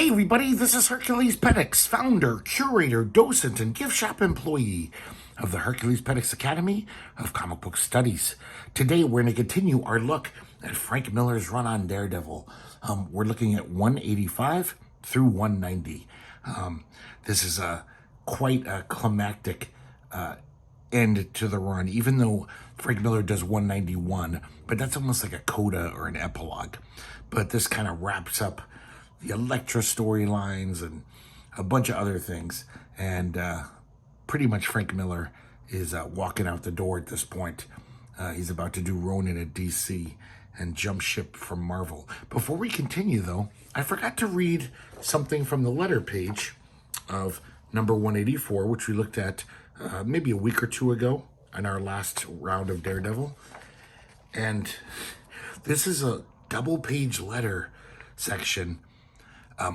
Hey everybody, this is Hercules Pedix, founder, curator, docent, and gift shop employee of the Hercules Pedix Academy of Comic Book Studies. Today we're going to continue our look at Frank Miller's run on Daredevil. We're looking at 185 through 190. This is quite a climactic end to the run, even though Frank Miller does 191, but that's almost like a coda or an epilogue. But this kind of wraps up the Elektra storylines and a bunch of other things. And pretty much Frank Miller is walking out the door at this point. He's about to do Ronin at DC and jump ship from Marvel. Before we continue, though, I forgot to read something from the letter page of number 184, which we looked at maybe a week or two ago in our last round of Daredevil. And this is a double-page letter section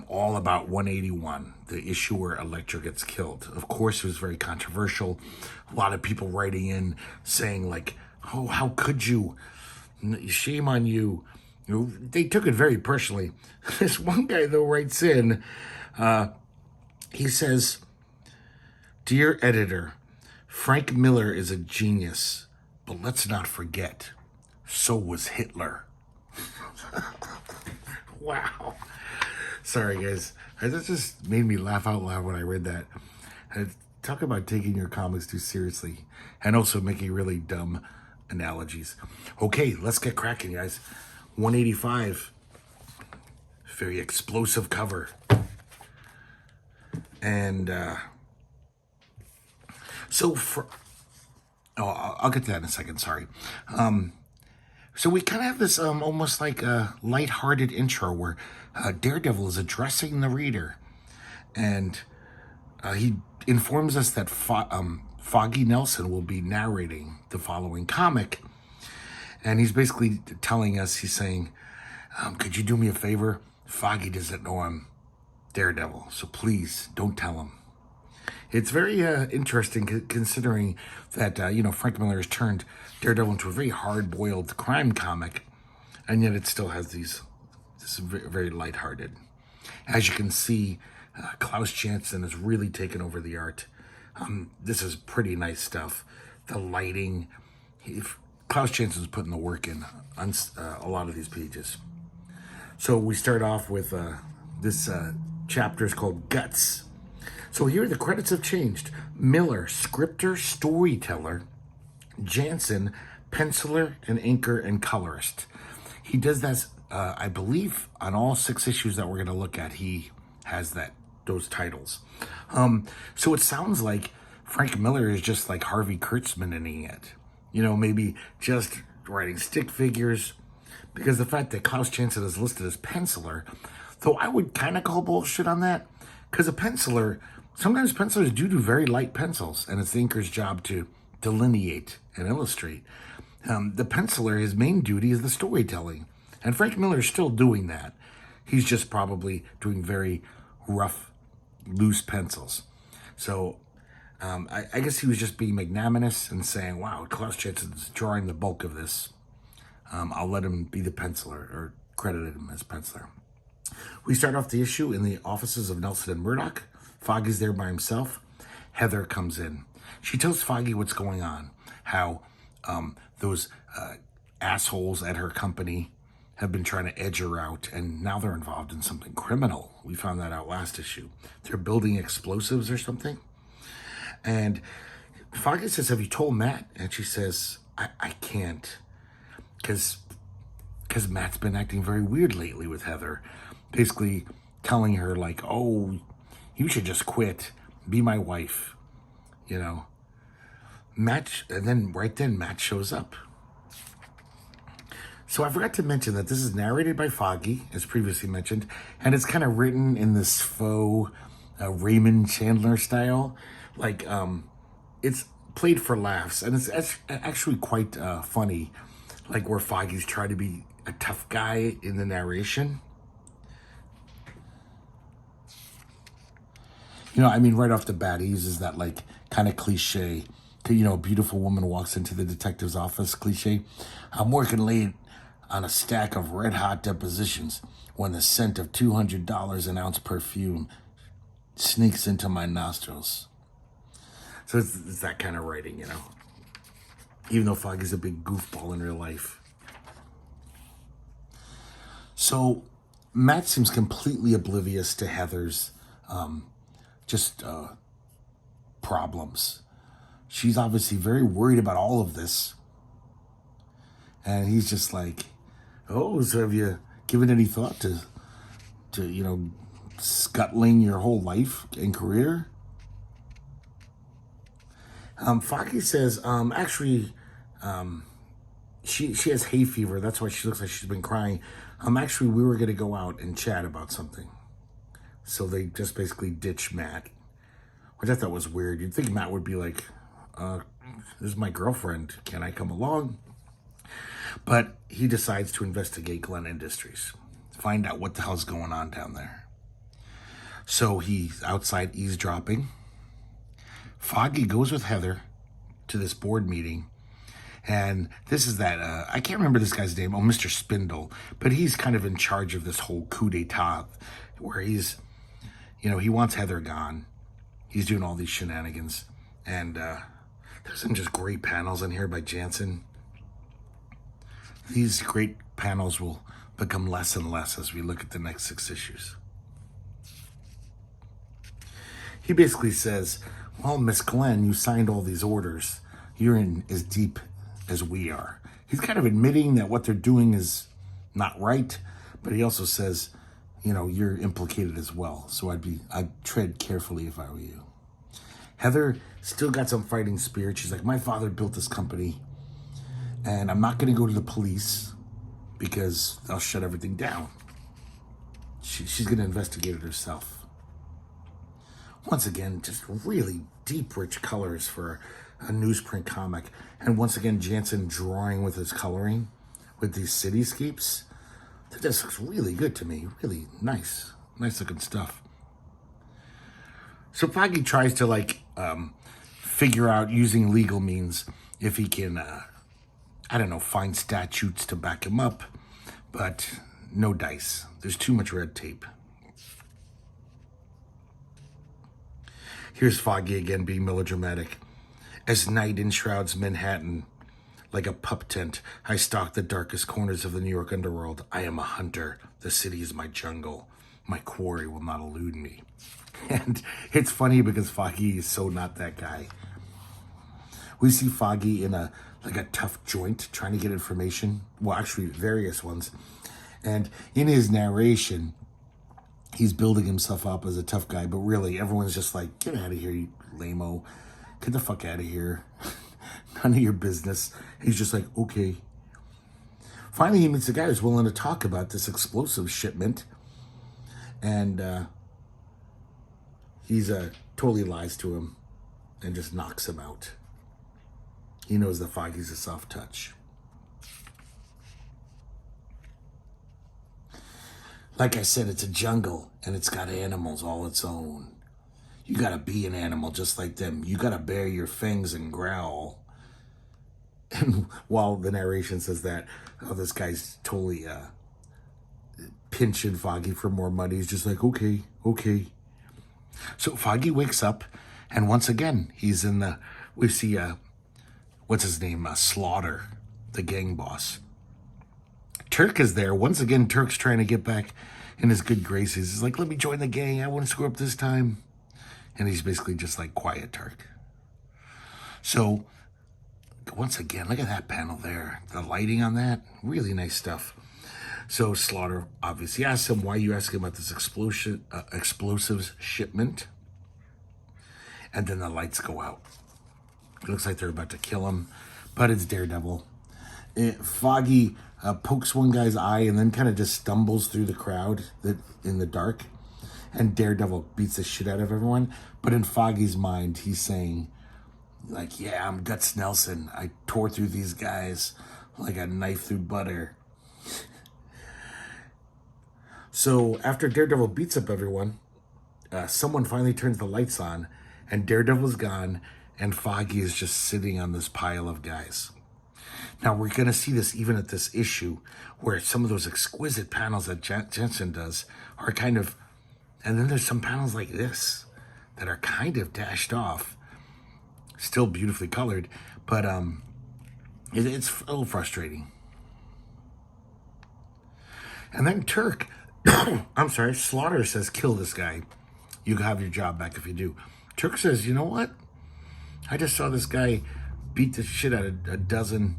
all about 181, the issue where Elektra gets killed. Of course, it was very controversial. A lot of people writing in saying, like, oh, how could you? Shame on you. They took it very personally. This one guy, though, writes in, he says, "Dear editor, Frank Miller is a genius, but let's not forget, so was Hitler." Wow. Sorry, guys. That just made me laugh out loud when I read that. Talk about taking your comics too seriously and also making really dumb analogies. Okay, let's get cracking, guys. 185. Very explosive cover. And so for... Oh, I'll get to that in a second, sorry. So we kind of have this almost like a lighthearted intro where Daredevil is addressing the reader, and he informs us that Foggy Nelson will be narrating the following comic, and he's basically telling us, he's saying, could you do me a favor? Foggy doesn't know I'm Daredevil, so please don't tell him. It's very interesting considering that, Frank Miller has turned Daredevil into a very hard-boiled crime comic, and yet it still has this very lighthearted. As you can see, Klaus Janson has really taken over the art. This is pretty nice stuff. The lighting, Klaus Janson's putting the work in on a lot of these pages. So we start off with this chapter is called Guts. So here the credits have changed. Miller, scripter, storyteller. Janson, penciler and inker and colorist. He does that, I believe, on all 6 issues that we're going to look at. He has those titles. So it sounds like Frank Miller is just like Harvey Kurtzman-ing it. Maybe just writing stick figures. Because the fact that Klaus Janson is listed as penciler, though I would kind of call bullshit on that. Because a penciler, sometimes pencilers do very light pencils, and it's the inker's job to delineate and illustrate. The penciler, his main duty is the storytelling. And Frank Miller is still doing that. He's just probably doing very rough, loose pencils. So I guess he was just being magnanimous and saying, wow, Klaus Janson's drawing the bulk of this. I'll let him be the penciler, or credited him as penciler. We start off the issue in the offices of Nelson and Murdoch. Foggy's there by himself. Heather comes in. She tells Foggy what's going on, how those assholes at her company have been trying to edge her out, and now they're involved in something criminal. We found that out last issue. They're building explosives or something. And Foggy says, have you told Matt? And she says, I can't, because Matt's been acting very weird lately with Heather, basically telling her, like, oh, you should just quit, be my wife, Matt, and then right then Matt shows up. So I forgot to mention that this is narrated by Foggy, as previously mentioned, and it's kind of written in this faux Raymond Chandler style. Like, it's played for laughs, and it's actually quite funny, like where Foggy's trying to be a tough guy in the narration. Right off the bat, he uses that, like, kind of cliche, a beautiful woman walks into the detective's office cliche. I'm working late. on a stack of red-hot depositions when the scent of $200 an ounce perfume sneaks into my nostrils. So it's that kind of writing, you know. Even though Foggy's a big goofball in real life. So Matt seems completely oblivious to Heather's problems. She's obviously very worried about all of this. And he's just like, oh, so have you given any thought to scuttling your whole life and career? Foggy says, she has hay fever. That's why she looks like she's been crying. Actually, we were going to go out and chat about something. So they just basically ditch Matt, which I thought was weird. You'd think Matt would be like, this is my girlfriend. Can I come along? But he decides to investigate Glen Industries, find out what the hell's going on down there. So he's outside eavesdropping. Foggy goes with Heather to this board meeting. And this is that, I can't remember this guy's name, Mr. Spindle, but he's kind of in charge of this whole coup d'etat where he's, he wants Heather gone. He's doing all these shenanigans. And there's some just great panels in here by Jansen. These great panels will become less and less as we look at the next 6 issues. He basically says, well, Miss Glenn, you signed all these orders. You're in as deep as we are. He's kind of admitting that what they're doing is not right, but he also says, you're implicated as well. So I'd tread carefully if I were you. Heather still got some fighting spirit. She's like, my father built this company, and I'm not going to go to the police because they'll shut everything down. She's going to investigate it herself. Once again, just really deep, rich colors for a newsprint comic. And once again, Jansen drawing with his coloring with these cityscapes. This looks really good to me. Really nice. Nice looking stuff. So Foggy tries to figure out using legal means if he can, find statutes to back him up. But no dice. There's too much red tape. Here's Foggy again being melodramatic. As night enshrouds Manhattan like a pup tent, I stalk the darkest corners of the New York underworld. I am a hunter. The city is my jungle. My quarry will not elude me. And it's funny because Foggy is so not that guy. We see Foggy in a tough joint trying to get information. Well, actually, various ones. And in his narration, he's building himself up as a tough guy, but really everyone's just like, get out of here, you lame-o. Get the fuck out of here. None of your business. He's just like, okay. Finally, he meets a guy who's willing to talk about this explosive shipment. And he's totally lies to him and just knocks him out. He knows that Foggy's a soft touch. Like I said, it's a jungle, and it's got animals all its own. You gotta be an animal just like them. You gotta bare your fangs and growl. And while the narration says that, this guy's totally pinching Foggy for more money. He's just like, okay. So Foggy wakes up, and once again, he's in we see, what's his name? Slaughter, the gang boss. Turk is there. Once again, Turk's trying to get back in his good graces. He's like, let me join the gang. I wouldn't screw up this time. And he's basically just like, quiet, Turk. So, once again, look at that panel there. The lighting on that, really nice stuff. So Slaughter obviously asks him, why are you asking about this explosives shipment? And then the lights go out. It looks like they're about to kill him, but it's Daredevil. Foggy pokes one guy's eye and then kind of just stumbles through the crowd in the dark. And Daredevil beats the shit out of everyone. But in Foggy's mind, he's saying, yeah, I'm Guts Nelson. I tore through these guys like a knife through butter. So after Daredevil beats up everyone, someone finally turns the lights on, and Daredevil's gone, and Foggy is just sitting on this pile of guys. Now, we're going to see this even at this issue, where some of those exquisite panels that Jensen does are kind of, and then there's some panels like this that are kind of dashed off, still beautifully colored, but it's a little frustrating. And then Turk, I'm sorry, Slaughter says, kill this guy. You have your job back if you do. Turk says, you know what? I just saw this guy beat the shit out of a dozen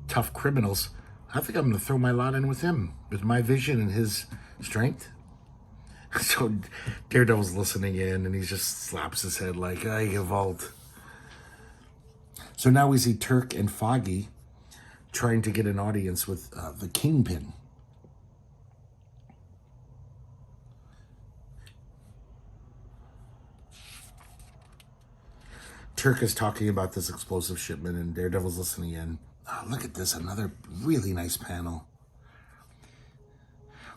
tough criminals. I think I'm going to throw my lot in with him, with my vision and his strength. So Daredevil's listening in, and he just slaps his head like, I evolved. So now we see Turk and Foggy trying to get an audience with the Kingpin. Turk is talking about this explosive shipment, and Daredevil's listening in. Oh, look at this, another really nice panel.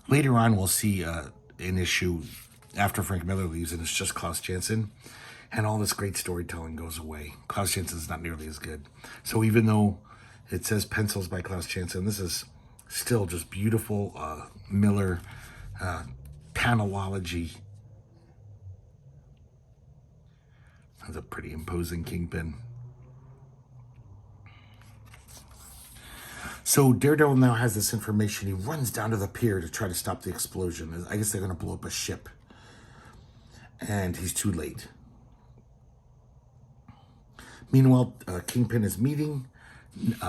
Later on, we'll see an issue after Frank Miller leaves, and it's just Klaus Janson, and all this great storytelling goes away. Klaus Janson's not nearly as good. So even though it says pencils by Klaus Janson, this is still just beautiful Miller panelology. That's a pretty imposing Kingpin. So Daredevil now has this information. He runs down to the pier to try to stop the explosion. I guess they're going to blow up a ship. And he's too late. Meanwhile, Kingpin is meeting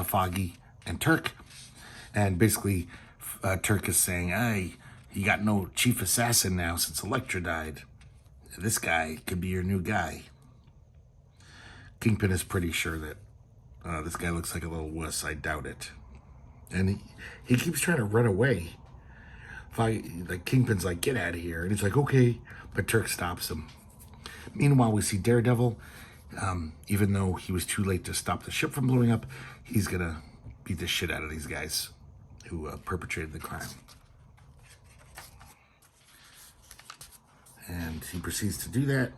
Foggy and Turk. And basically, Turk is saying, hey, you got no chief assassin now since Elektra died. This guy could be your new guy. Kingpin is pretty sure that this guy looks like a little wuss. I doubt it. And he keeps trying to run away. Kingpin's like, get out of here. And he's like, okay. But Turk stops him. Meanwhile, we see Daredevil. Even though he was too late to stop the ship from blowing up, he's going to beat the shit out of these guys who perpetrated the crime. And he proceeds to do that.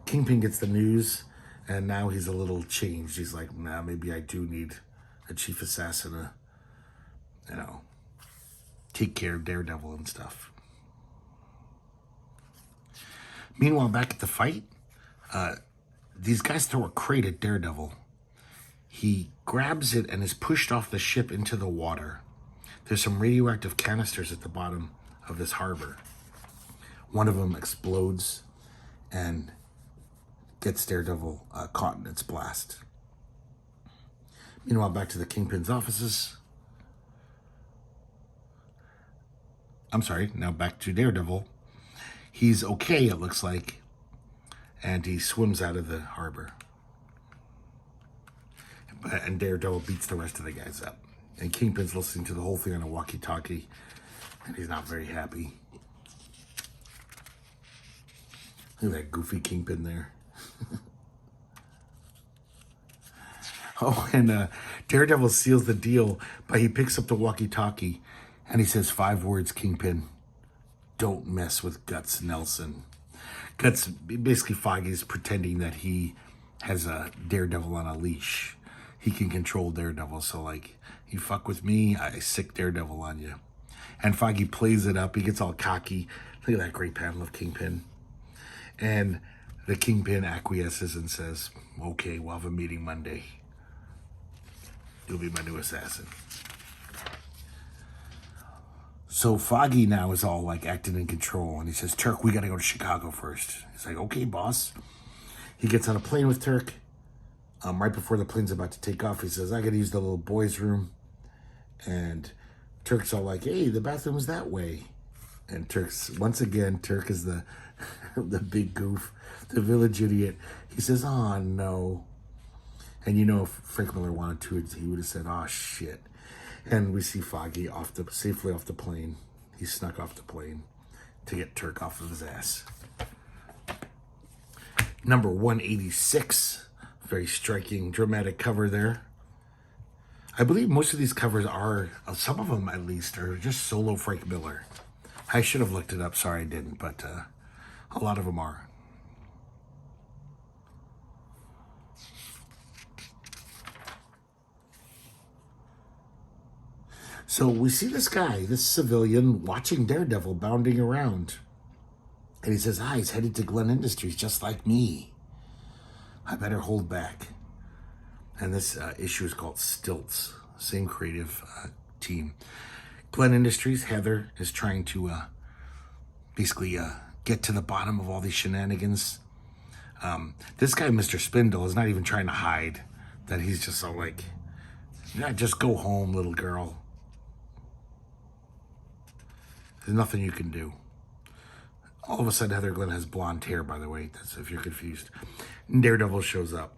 Kingpin gets the news, and now he's a little changed. He's like, nah, maybe I do need a chief assassin to, take care of Daredevil and stuff. Meanwhile, back at the fight, these guys throw a crate at Daredevil. He grabs it and is pushed off the ship into the water. There's some radioactive canisters at the bottom of this harbor. One of them explodes and gets Daredevil caught in its blast. Meanwhile, back to the Kingpin's offices. I'm sorry, now back to Daredevil. He's okay, it looks like, and he swims out of the harbor. And Daredevil beats the rest of the guys up. And Kingpin's listening to the whole thing on a walkie-talkie, and he's not very happy. Look at that goofy Kingpin there. Oh, and Daredevil seals the deal by he picks up the walkie-talkie and he says 5 words, Kingpin. Don't mess with Guts Nelson. Guts, basically Foggy's pretending that he has a Daredevil on a leash. He can control Daredevil, so like, you fuck with me, I sick Daredevil on you. And Foggy plays it up, he gets all cocky. Look at that great panel of Kingpin. And the Kingpin acquiesces and says, okay, we'll have a meeting Monday. You'll be my new assassin. So Foggy now is all like acting in control, and he says, Turk, we gotta go to Chicago first. He's like, okay, boss. He gets on a plane with Turk. Right before the plane's about to take off, he says, I gotta use the little boys' room. And Turk's all like, hey, the bathroom's that way. And once again, Turk is the the big goof, the village idiot. He says, oh, no. And if Frank Miller wanted to, he would have said, oh, shit. And we see Foggy safely off the plane. He snuck off the plane to get Turk off of his ass. Number 186. Very striking, dramatic cover there. I believe most of these covers are, some of them at least, are just solo Frank Miller. I should have looked it up. Sorry I didn't, but a lot of them are. So we see this guy, this civilian, watching Daredevil bounding around. And he says, he's headed to Glen Industries just like me. I better hold back. And this issue is called Stilts. Same creative team. Glen Industries, Heather is trying to basically get to the bottom of all these shenanigans. This guy, Mr. Spindle, is not even trying to hide that he's just so like, yeah, just go home, little girl. There's nothing you can do. All of a sudden, Heather Glenn has blonde hair, by the way. That's if you're confused. And Daredevil shows up.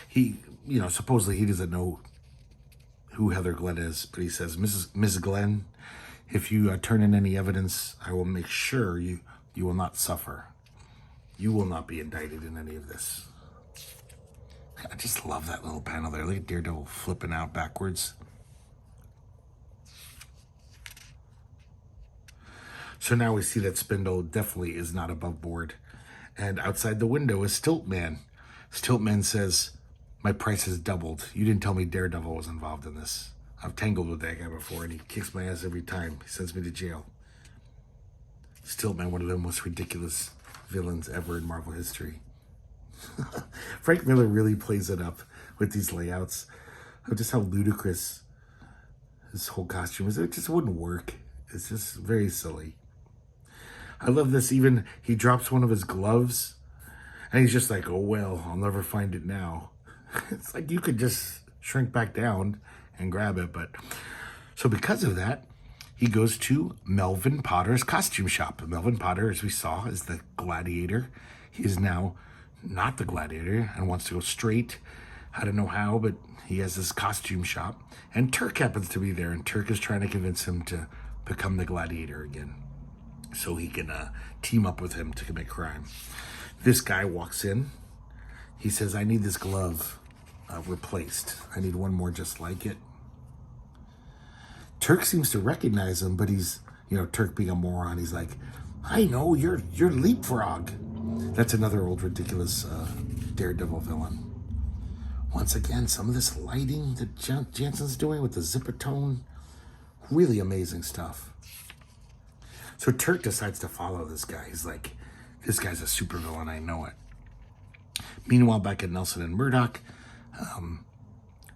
He, supposedly he doesn't know who Heather Glenn is, but he says, Mrs. Glenn, if you turn in any evidence, I will make sure you will not suffer. You will not be indicted in any of this. I just love that little panel there. Look at Daredevil flipping out backwards. So now we see that Spindle definitely is not above board. And outside the window is Stiltman. Stiltman says, my price has doubled. You didn't tell me Daredevil was involved in this. I've tangled with that guy before, and he kicks my ass every time. He sends me to jail. Stiltman, one of the most ridiculous villains ever in Marvel history. Frank Miller really plays it up with these layouts of just how ludicrous his whole costume is. It just wouldn't work. It's just very silly. I love this. Even he drops one of his gloves and he's just like, oh, well, I'll never find it now. It's like you could just shrink back down and grab it. But so because of that, he goes to Melvin Potter's costume shop. Melvin Potter, as we saw, is the Gladiator. He is now not the Gladiator and wants to go straight. I don't know how, but he has this costume shop. And Turk happens to be there, and Turk is trying to convince him to become the Gladiator again so he can team up with him to commit crime. This guy walks in. He says, I need this glove replaced. I need one more just like it. Turk seems to recognize him, but he's, Turk being a moron, he's like, I know, you're Leapfrog. That's another old ridiculous Daredevil villain. Once again, some of this lighting that Jansen's doing with the zipper tone, really amazing stuff. So Turk decides to follow this guy. He's like, this guy's a supervillain, I know it. Meanwhile, back at Nelson and Murdoch,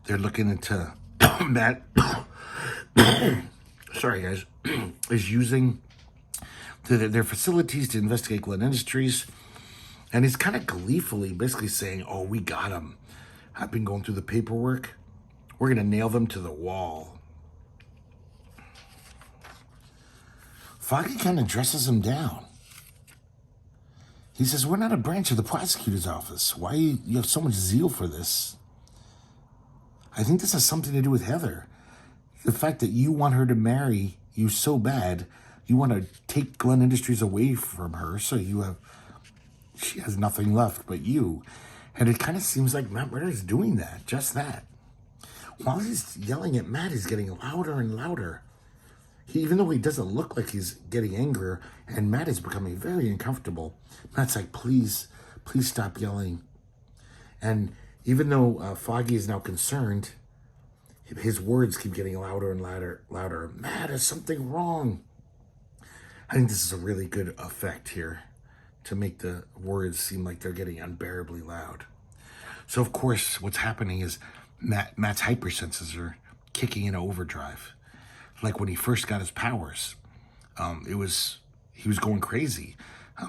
they're looking into Matt. Sorry, guys, is using their facilities to investigate Glen Industries. And he's kind of gleefully basically saying, oh, we got him. I've been going through the paperwork. We're going to nail them to the wall. Foggy kind of dresses him down. He says, we're not a branch of the prosecutor's office. Why you have so much zeal for this? I think this has something to do with Heather. The fact that you want her to marry you so bad, you want to take Glen Industries away from her, so she has nothing left but you. And it kind of seems like Matt Ritter is doing that, just that. While he's yelling at Matt, he's getting louder and louder. Even though he doesn't look like he's getting angrier, and Matt is becoming very uncomfortable, Matt's like, please stop yelling. And even though Foggy is now concerned, his words keep getting louder and louder. Matt, is something wrong? I think this is a really good effect here to make the words seem like they're getting unbearably loud. So, of course, what's happening is Matt's hypersenses are kicking into overdrive. Like when he first got his powers, he was going crazy.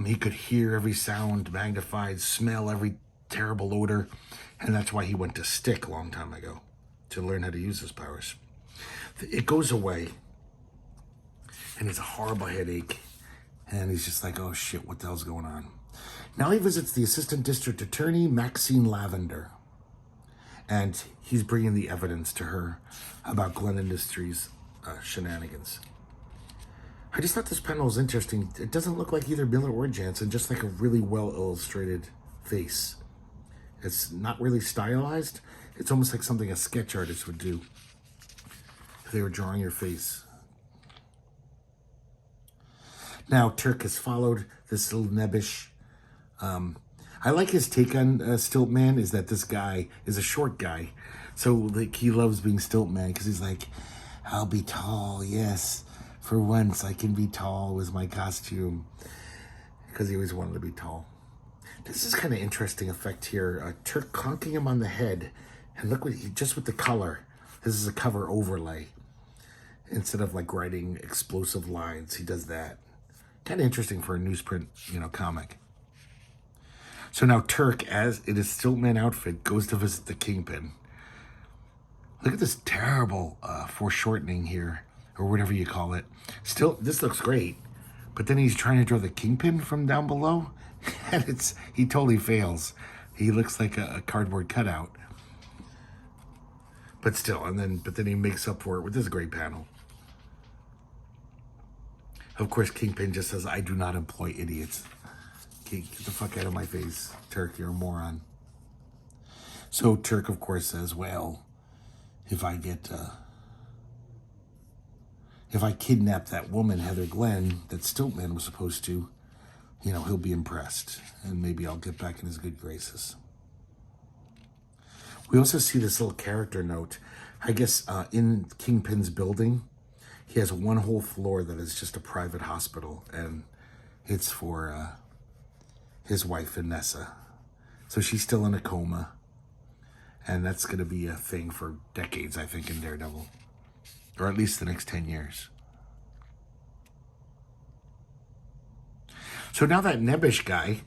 He could hear every sound magnified, smell every terrible odor, and that's why he went to Stick a long time ago, to learn how to use his powers. It goes away, and it's a horrible headache, and he's just like, oh shit, what the hell's going on? Now he visits the assistant district attorney, Maxine Lavender, and he's bringing the evidence to her about Glen Industries' shenanigans. I just thought this panel was interesting. It doesn't look like either Miller or Jansen, just like a really well-illustrated face. It's not really stylized. It's almost like something a sketch artist would do if they were drawing your face. Now, Turk has followed this little nebbish. I like his take on Stiltman, is that this guy is a short guy. So, like, he loves being Stiltman because he's like, I'll be tall, yes. For once, I can be tall with my costume. Because he always wanted to be tall. This is kind of interesting effect here. Turk conking him on the head. And look what just with the color. This is a cover overlay. Instead of like writing explosive lines, he does that. Kind of interesting for a newsprint, comic. So now Turk, as in his Stiltman outfit, goes to visit the Kingpin. Look at this terrible foreshortening here, or whatever you call it. Still, this looks great. But then he's trying to draw the Kingpin from down below, and he totally fails. He looks like a cardboard cutout. But still, but then he makes up for it with this great panel. Of course, Kingpin just says, "I do not employ idiots." Get the fuck out of my face, Turk, you're a moron. So Turk, of course, says, well, if I kidnap that woman, Heather Glenn, that Stiltman was supposed to, he'll be impressed. And maybe I'll get back in his good graces. We also see this little character note. I guess in Kingpin's building, he has one whole floor that is just a private hospital. And it's for his wife, Vanessa. So she's still in a coma. And that's going to be a thing for decades, I think, in Daredevil. Or at least the next 10 years. So now that Nebbish guy,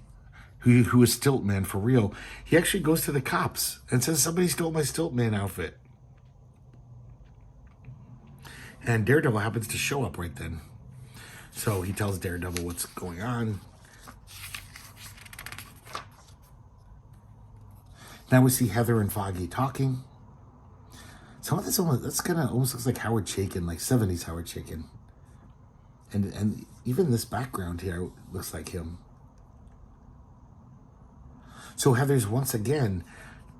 who is Stiltman for real, he actually goes to the cops and says, somebody stole my Stiltman outfit. And Daredevil happens to show up right then. So he tells Daredevil what's going on. Now we see Heather and Foggy talking. Some of this almost looks like Howard Chaykin, like 70s Howard Chaykin. And even this background here looks like him. So Heather's once again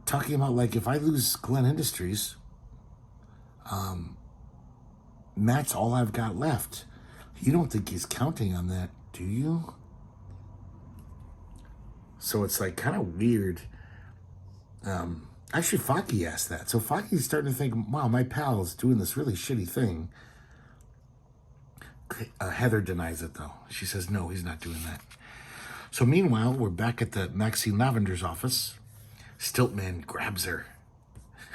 talking about, like, if I lose Glenn Industries, Matt's all I've got left. You don't think he's counting on that, do you? So it's like kind of weird. Actually, Foggy asked that. So Foggy's starting to think, wow, my pal's doing this really shitty thing. Heather denies it, though. She says, no, he's not doing that. So meanwhile, we're back at the Maxine Lavender's office. Stiltman grabs her.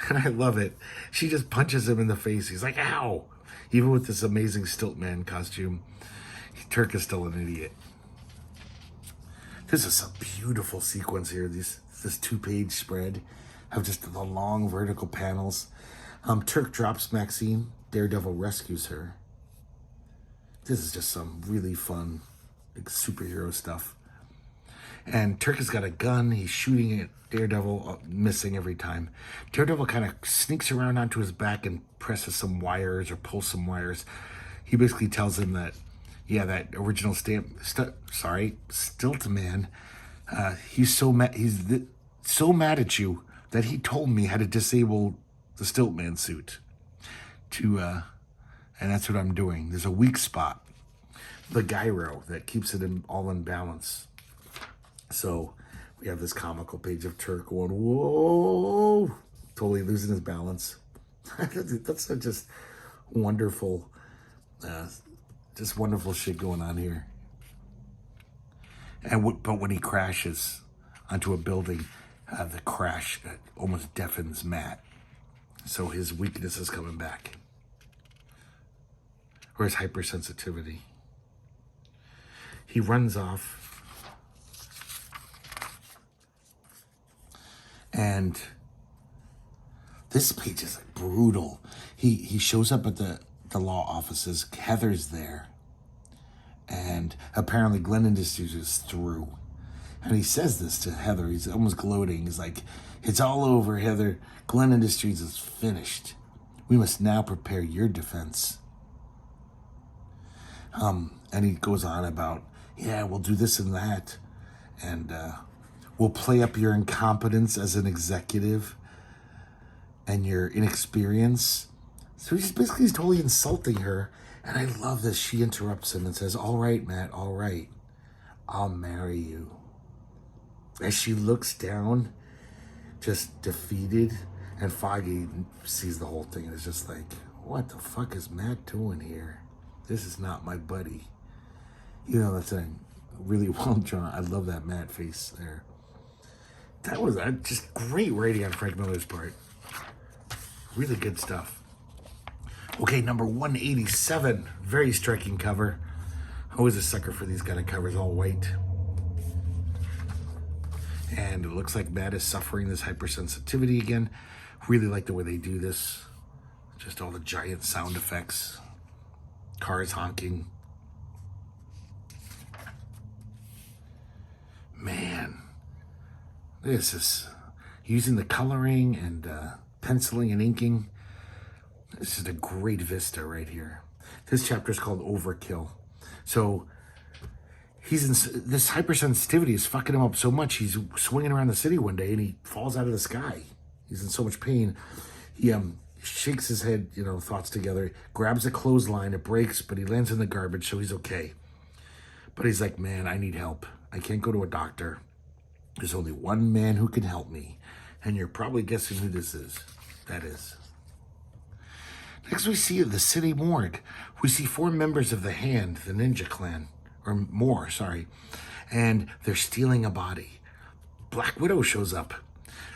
And I love it. She just punches him in the face. He's like, ow. Even with this amazing Stiltman costume, Turk is still an idiot. This is a beautiful sequence here. This 2-page spread of just the long vertical panels. Turk drops Maxine. Daredevil rescues her. This is just some really fun, like, superhero stuff. And Turk has got a gun. He's shooting at Daredevil, missing every time. Daredevil kind of sneaks around onto his back and presses some wires or pulls some wires. He basically tells him that, yeah, that original Stiltman, he's so mad at you that he told me how to disable the Stiltman suit. And that's what I'm doing. There's a weak spot, the gyro, that keeps it all in balance. So we have this comical page of Turk going, whoa, totally losing his balance. That's just wonderful, wonderful shit going on here. But when he crashes onto a building, the crash almost deafens Matt. So his weakness is coming back. Or his hypersensitivity. He runs off. And this page is like brutal. He shows up at the law offices. Heather's there. And apparently Glenn Industries is through. And he says this to Heather. He's almost gloating. He's like, it's all over, Heather. Glenn Industries is finished. We must now prepare your defense. And he goes on about, yeah, we'll do this and that. And we'll play up your incompetence as an executive and your inexperience. So he's totally insulting her. And I love this. She interrupts him and says, all right, Matt, all right. I'll marry you. As she looks down, just defeated. And Foggy sees the whole thing and is just like, what the fuck is Matt doing here? This is not my buddy. You know, that's a really well drawn. I love that Matt face there. That was just great writing on Frank Miller's part. Really good stuff. Okay, number 187. Very striking cover. Always a sucker for these kind of covers, all white. And it looks like Matt is suffering this hypersensitivity again. Really like the way they do this. Just all the giant sound effects. Cars honking. Man. This is using the coloring and penciling and inking. This is a great vista right here. This chapter is called Overkill. So he's in this hypersensitivity is fucking him up so much. He's swinging around the city one day and he falls out of the sky. He's in so much pain. He shakes his head, thoughts together, grabs a clothesline, it breaks, but he lands in the garbage, so he's okay. But he's like, man, I need help. I can't go to a doctor. There's only one man who can help me. And you're probably guessing who this is. That is. Next we see the city morgue. We see 4 members of the Hand, the ninja clan. Or more, sorry. And they're stealing a body. Black Widow shows up.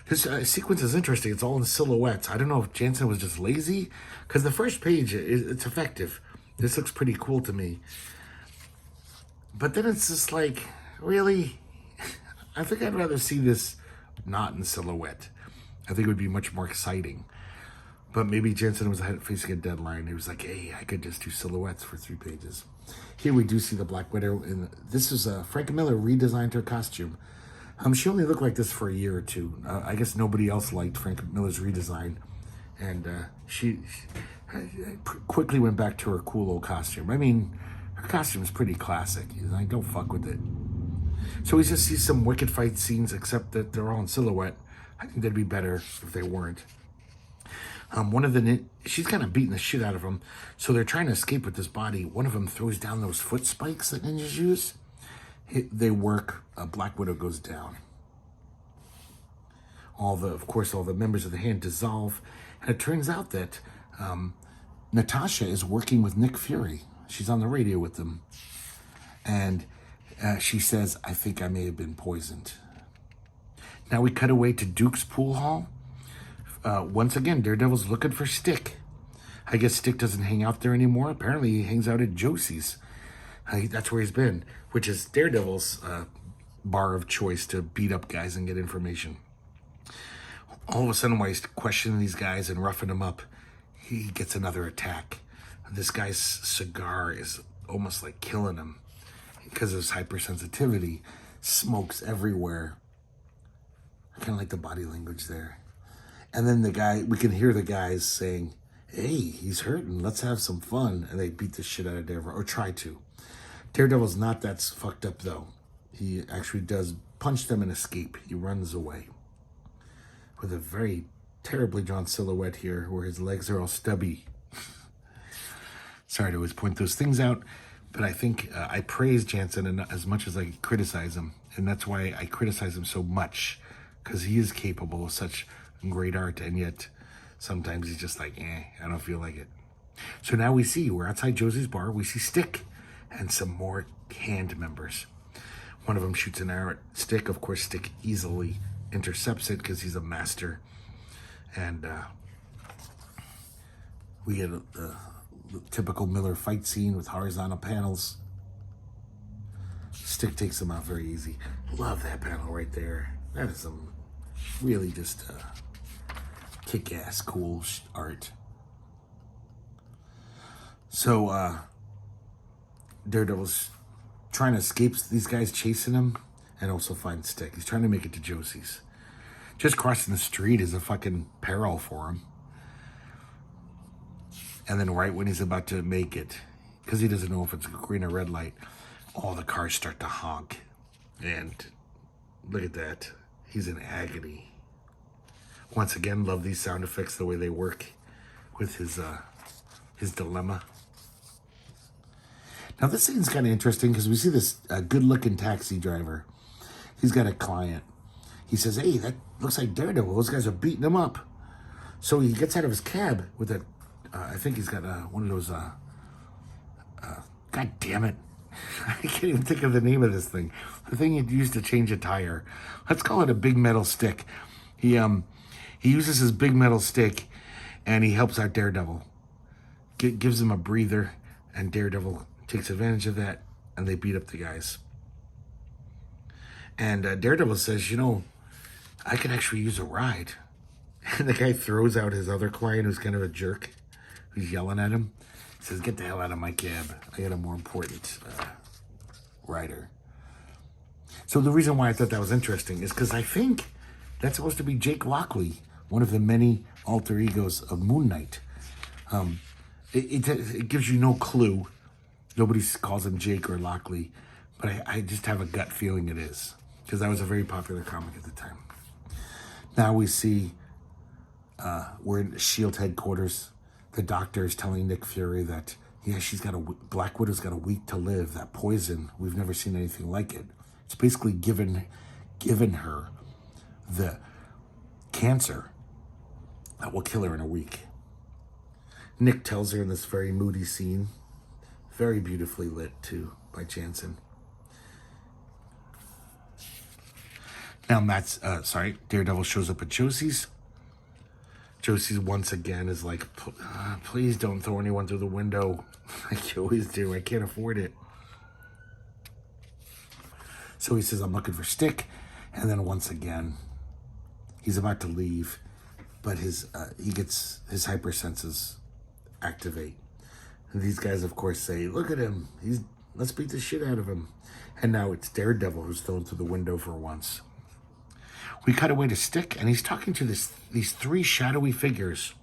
This sequence is interesting. It's all in silhouettes. I don't know if Jansen was just lazy. Because the first page, it's effective. This looks pretty cool to me. But then it's just like, really? I think I'd rather see this not in silhouette. I think it would be much more exciting. But maybe Jensen was facing a deadline. He was like, hey, I could just do silhouettes for 3 pages. Here we do see the Black Widow. And this is Frank Miller redesigned her costume. She only looked like this for a year or two. I guess nobody else liked Frank Miller's redesign. And she quickly went back to her cool old costume. I mean, her costume is pretty classic. He's like, don't fuck with it. So we just see some wicked fight scenes, except that they're all in silhouette. I think they'd be better if they weren't. She's kind of beating the shit out of them. So they're trying to escape with this body. One of them throws down those foot spikes that ninjas use. They work. Black Widow goes down. Of course, all the members of the Hand dissolve. And it turns out that Natasha is working with Nick Fury. She's on the radio with them. And she says, I think I may have been poisoned. Now we cut away to Duke's pool hall. Once again, Daredevil's looking for Stick. I guess Stick doesn't hang out there anymore. Apparently he hangs out at Josie's. That's where he's been, which is Daredevil's bar of choice to beat up guys and get information. All of a sudden, while he's questioning these guys and roughing them up, he gets another attack. This guy's cigar is almost like killing him because of his hypersensitivity. Smokes everywhere. I kind of like the body language there. And then we can hear the guys saying, hey, he's hurting, let's have some fun. And they beat the shit out of Daredevil, or try to. Daredevil's not that fucked up, though. He actually does punch them and escape. He runs away. With a very terribly drawn silhouette here, where his legs are all stubby. Sorry to always point those things out, but I think I praise Jansen as much as I criticize him. And that's why I criticize him so much, because he is capable of such great art, and yet sometimes he's just like, I don't feel like it. So now we're outside Josie's bar. We see Stick and some more Hand members. One of them shoots an arrow at Stick. Of course, Stick easily intercepts it because he's a master. And we get a typical Miller fight scene with horizontal panels. Stick takes him out very easy. Love that panel right there. That is some really just kick-ass cool art. So Daredevil's trying to escape these guys chasing him and also find Stick. He's trying to make it to Josie's. Just crossing the street is a fucking peril for him. And then right when he's about to make it, because he doesn't know if it's a green or red light, all the cars start to honk. And look at that. He's in agony. Once again, love these sound effects, the way they work with his dilemma. Now this scene's kind of interesting because we see this good-looking taxi driver. He's got a client. He says, hey, that looks like Daredevil. Those guys are beating him up. So he gets out of his cab with a, I think he's got one of those, God damn it. I can't even think of the name of this thing. The thing you'd use to change a tire. Let's call it a big metal stick. He uses his big metal stick and he helps out Daredevil. Gives him a breather, and Daredevil takes advantage of that, and they beat up the guys. And Daredevil says, you know, I could actually use a ride. And the guy throws out his other client who's kind of a jerk, who's yelling at him. He says, get the hell out of my cab. I got a more important rider. So the reason why I thought that was interesting is because I think that's supposed to be Jake Lockley, one of the many alter egos of Moon Knight. It gives you no clue. Nobody calls him Jake or Lockley, but I just have a gut feeling it is, because that was a very popular comic at the time. Now we see we're in S.H.I.E.L.D. headquarters. The doctor is telling Nick Fury that, yeah, Black Widow's got a week to live. That poison, we've never seen anything like it. It's basically given her the cancer that will kill her in a week. Nick tells her in this very moody scene, very beautifully lit too by Jansen. Now Daredevil shows up at Josie's. Josie once again is like, please don't throw anyone through the window like you always do. I can't afford it. So he says, I'm looking for Stick. And then once again, he's about to leave, but he gets his hypersenses activate. And these guys, of course, say, look at him. Let's beat the shit out of him. And now it's Daredevil who's thrown through the window for once. We cut away to Stick, and he's talking to these three shadowy figures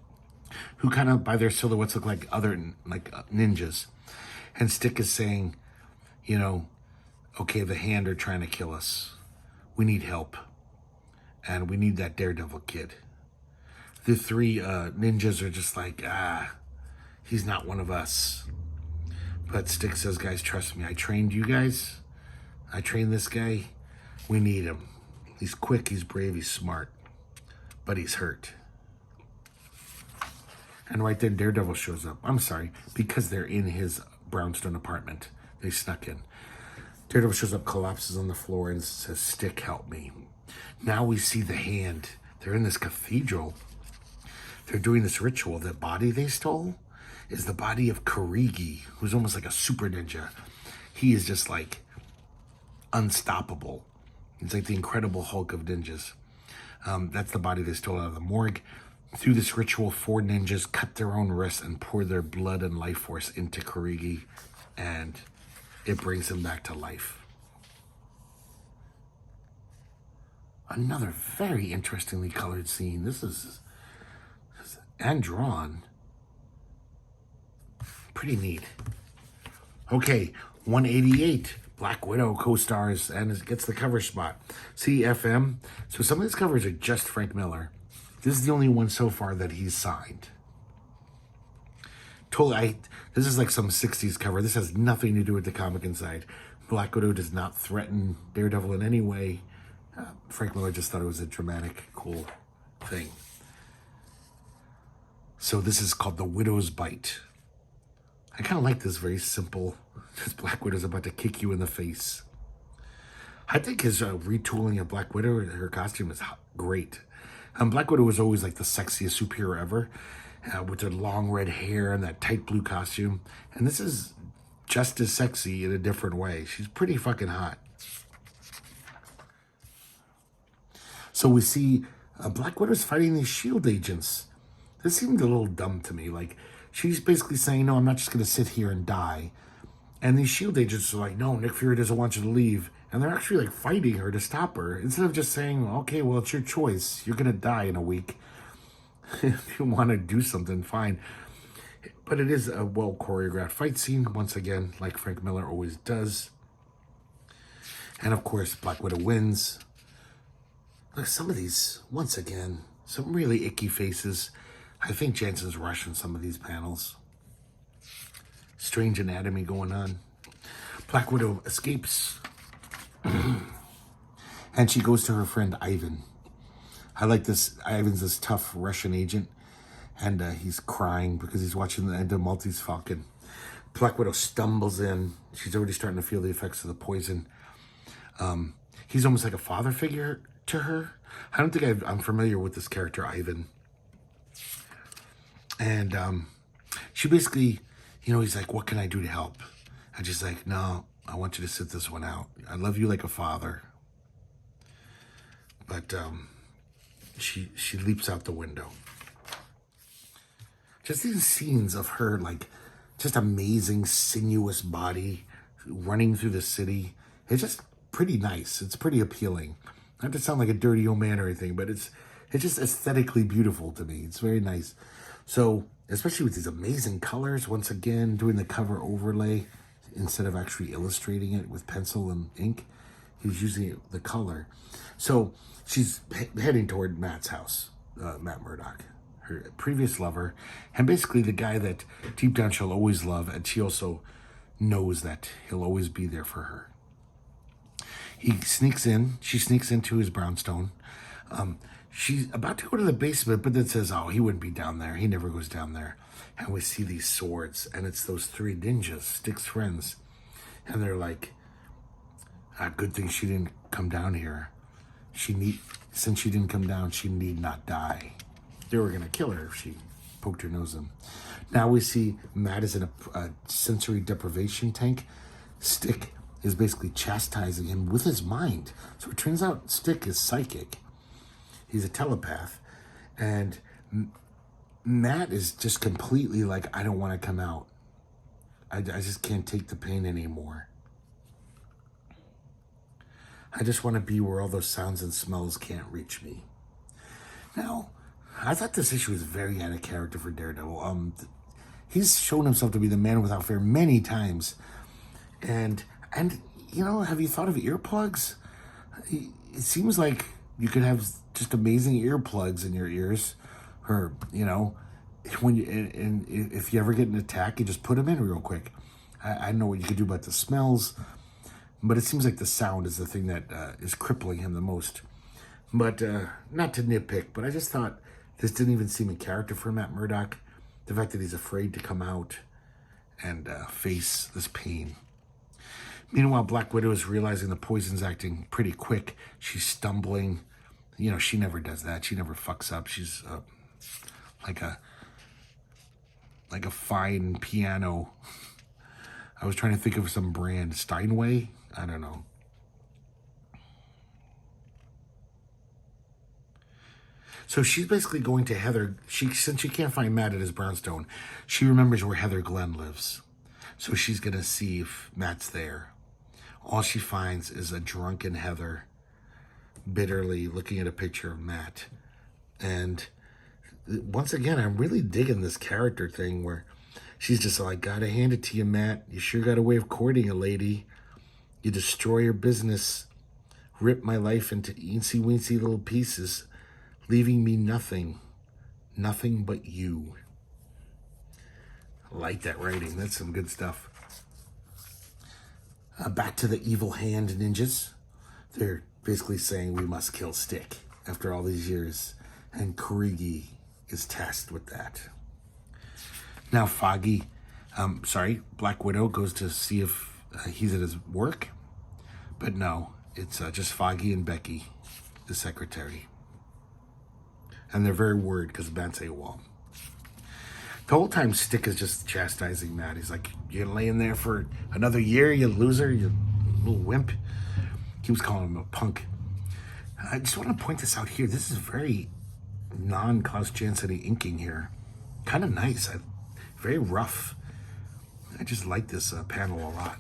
who kind of, by their silhouettes, look like ninjas. And Stick is saying, you know, okay, the Hand are trying to kill us. We need help. And we need that Daredevil kid. The three ninjas are just like, he's not one of us. But Stick says, guys, trust me. I trained you guys. I trained this guy. We need him. He's quick, he's brave, he's smart. But he's hurt. And right then, Daredevil shows up. I'm sorry, because they're in his brownstone apartment. They snuck in. Daredevil shows up, collapses on the floor, and says, Stick, help me. Now we see the Hand. They're in this cathedral. They're doing this ritual. The body they stole is the body of Karigi, who's almost like a super ninja. He is just like unstoppable. He's like the Incredible Hulk of ninjas. That's the body they stole out of the morgue. Through this ritual, 4 ninjas cut their own wrists and pour their blood and life force into Karigi, and it brings him back to life. Another very interestingly colored scene. This is and drawn. Pretty neat. Okay, 188. Black Widow co-stars and gets the cover spot. CFM. So some of these covers are just Frank Miller. This is the only one so far that he's signed. This is like some 60s cover. This has nothing to do with the comic inside. Black Widow does not threaten Daredevil in any way. Frank Miller just thought it was a dramatic, cool thing. So this is called The Widow's Bite. I kind of like this very simple, this Black Widow's about to kick you in the face. I think his retooling of Black Widow, her costume is great. Black Widow was always like the sexiest superhero ever, with her long red hair and that tight blue costume. And this is just as sexy in a different way. She's pretty fucking hot. So we see Black Widow's fighting these S.H.I.E.L.D. agents. This seemed a little dumb to me. Like, she's basically saying, no, I'm not just going to sit here and die. And these S.H.I.E.L.D. agents are like, no, Nick Fury doesn't want you to leave. And they're actually like fighting her to stop her. Instead of just saying, okay, well, it's your choice. You're going to die in a week. If you want to do something, fine. But it is a well choreographed fight scene, once again, like Frank Miller always does. And of course, Black Widow wins. Look, some of these, once again, some really icky faces. I think Jansen's rushing some of these panels. Strange anatomy going on. Black Widow escapes. And she goes to her friend Ivan. I like this. Ivan's this tough Russian agent. and he's crying because he's watching the end of Maltese Falcon. Black Widow stumbles in. She's already starting to feel the effects of the poison. He's almost like a father figure to her. I don't think I'm familiar with this character, Ivan. And she basically, he's like, what can I do to help? And she's like, no, I want you to sit this one out. I love you like a father. But she leaps out the window. Just these scenes of her, like, just amazing, sinuous body running through the city. It's just pretty nice. It's pretty appealing. Not to sound like a dirty old man or anything, but it's just aesthetically beautiful to me. It's very nice. So, especially with these amazing colors, once again, doing the cover overlay instead of actually illustrating it with pencil and ink, he's using the color. So, she's heading toward Matt's house, Matt Murdock, her previous lover, and basically the guy that deep down she'll always love, and she also knows that he'll always be there for her. She sneaks into his brownstone. She's about to go to the basement, but then says, oh, he wouldn't be down there. He never goes down there. And we see these swords, and it's those three ninjas, Stick's friends. And they're like, good thing she didn't come down here. Since she didn't come down, she need not die. They were going to kill her if she poked her nose in. Now we see Matt is in a sensory deprivation tank. Stick is basically chastising him with his mind. So it turns out Stick is psychic. He's a telepath. And Matt is just completely like, I don't want to come out. I just can't take the pain anymore. I just want to be where all those sounds and smells can't reach me. Now, I thought this issue was very out of character for Daredevil. He's shown himself to be the man without fear many times. And have you thought of earplugs? It seems like you could have just amazing earplugs in your ears. Or, when if you ever get an attack, you just put them in real quick. I don't know what you could do about the smells, but it seems like the sound is the thing that is crippling him the most. But not to nitpick, but I just thought this didn't even seem in character for Matt Murdock. The fact that he's afraid to come out and face this pain. Meanwhile, Black Widow is realizing the poison's acting pretty quick. She's stumbling. She never does that. She never fucks up. She's like a fine piano. I was trying to think of some brand. Steinway? I don't know. So she's basically going to Heather. Since she can't find Matt at his brownstone, she remembers where Heather Glenn lives. So she's going to see if Matt's there. All she finds is a drunken Heather bitterly looking at a picture of Matt. And once again, I'm really digging this character thing where she's just like, gotta hand it to you, Matt. You sure got a way of courting a lady. You destroy her business, rip my life into eensy-weensy little pieces, leaving me nothing but you. I like that writing. That's some good stuff. Back to the evil hand ninjas. They're basically saying we must kill Stick after all these years. And Kurigi is tasked with that. Now Black Widow goes to see if he's at his work. But no, it's just Foggy and Becky, the secretary. And they're very worried because Matt's AWOL. The whole time Stick is just chastising Matt. He's like, you're laying there for another year, you loser, you little wimp. He was calling him a punk. I just want to point this out here. This is very non-Klaus Janson inking here. Kind of nice. Very rough. I just like this panel a lot.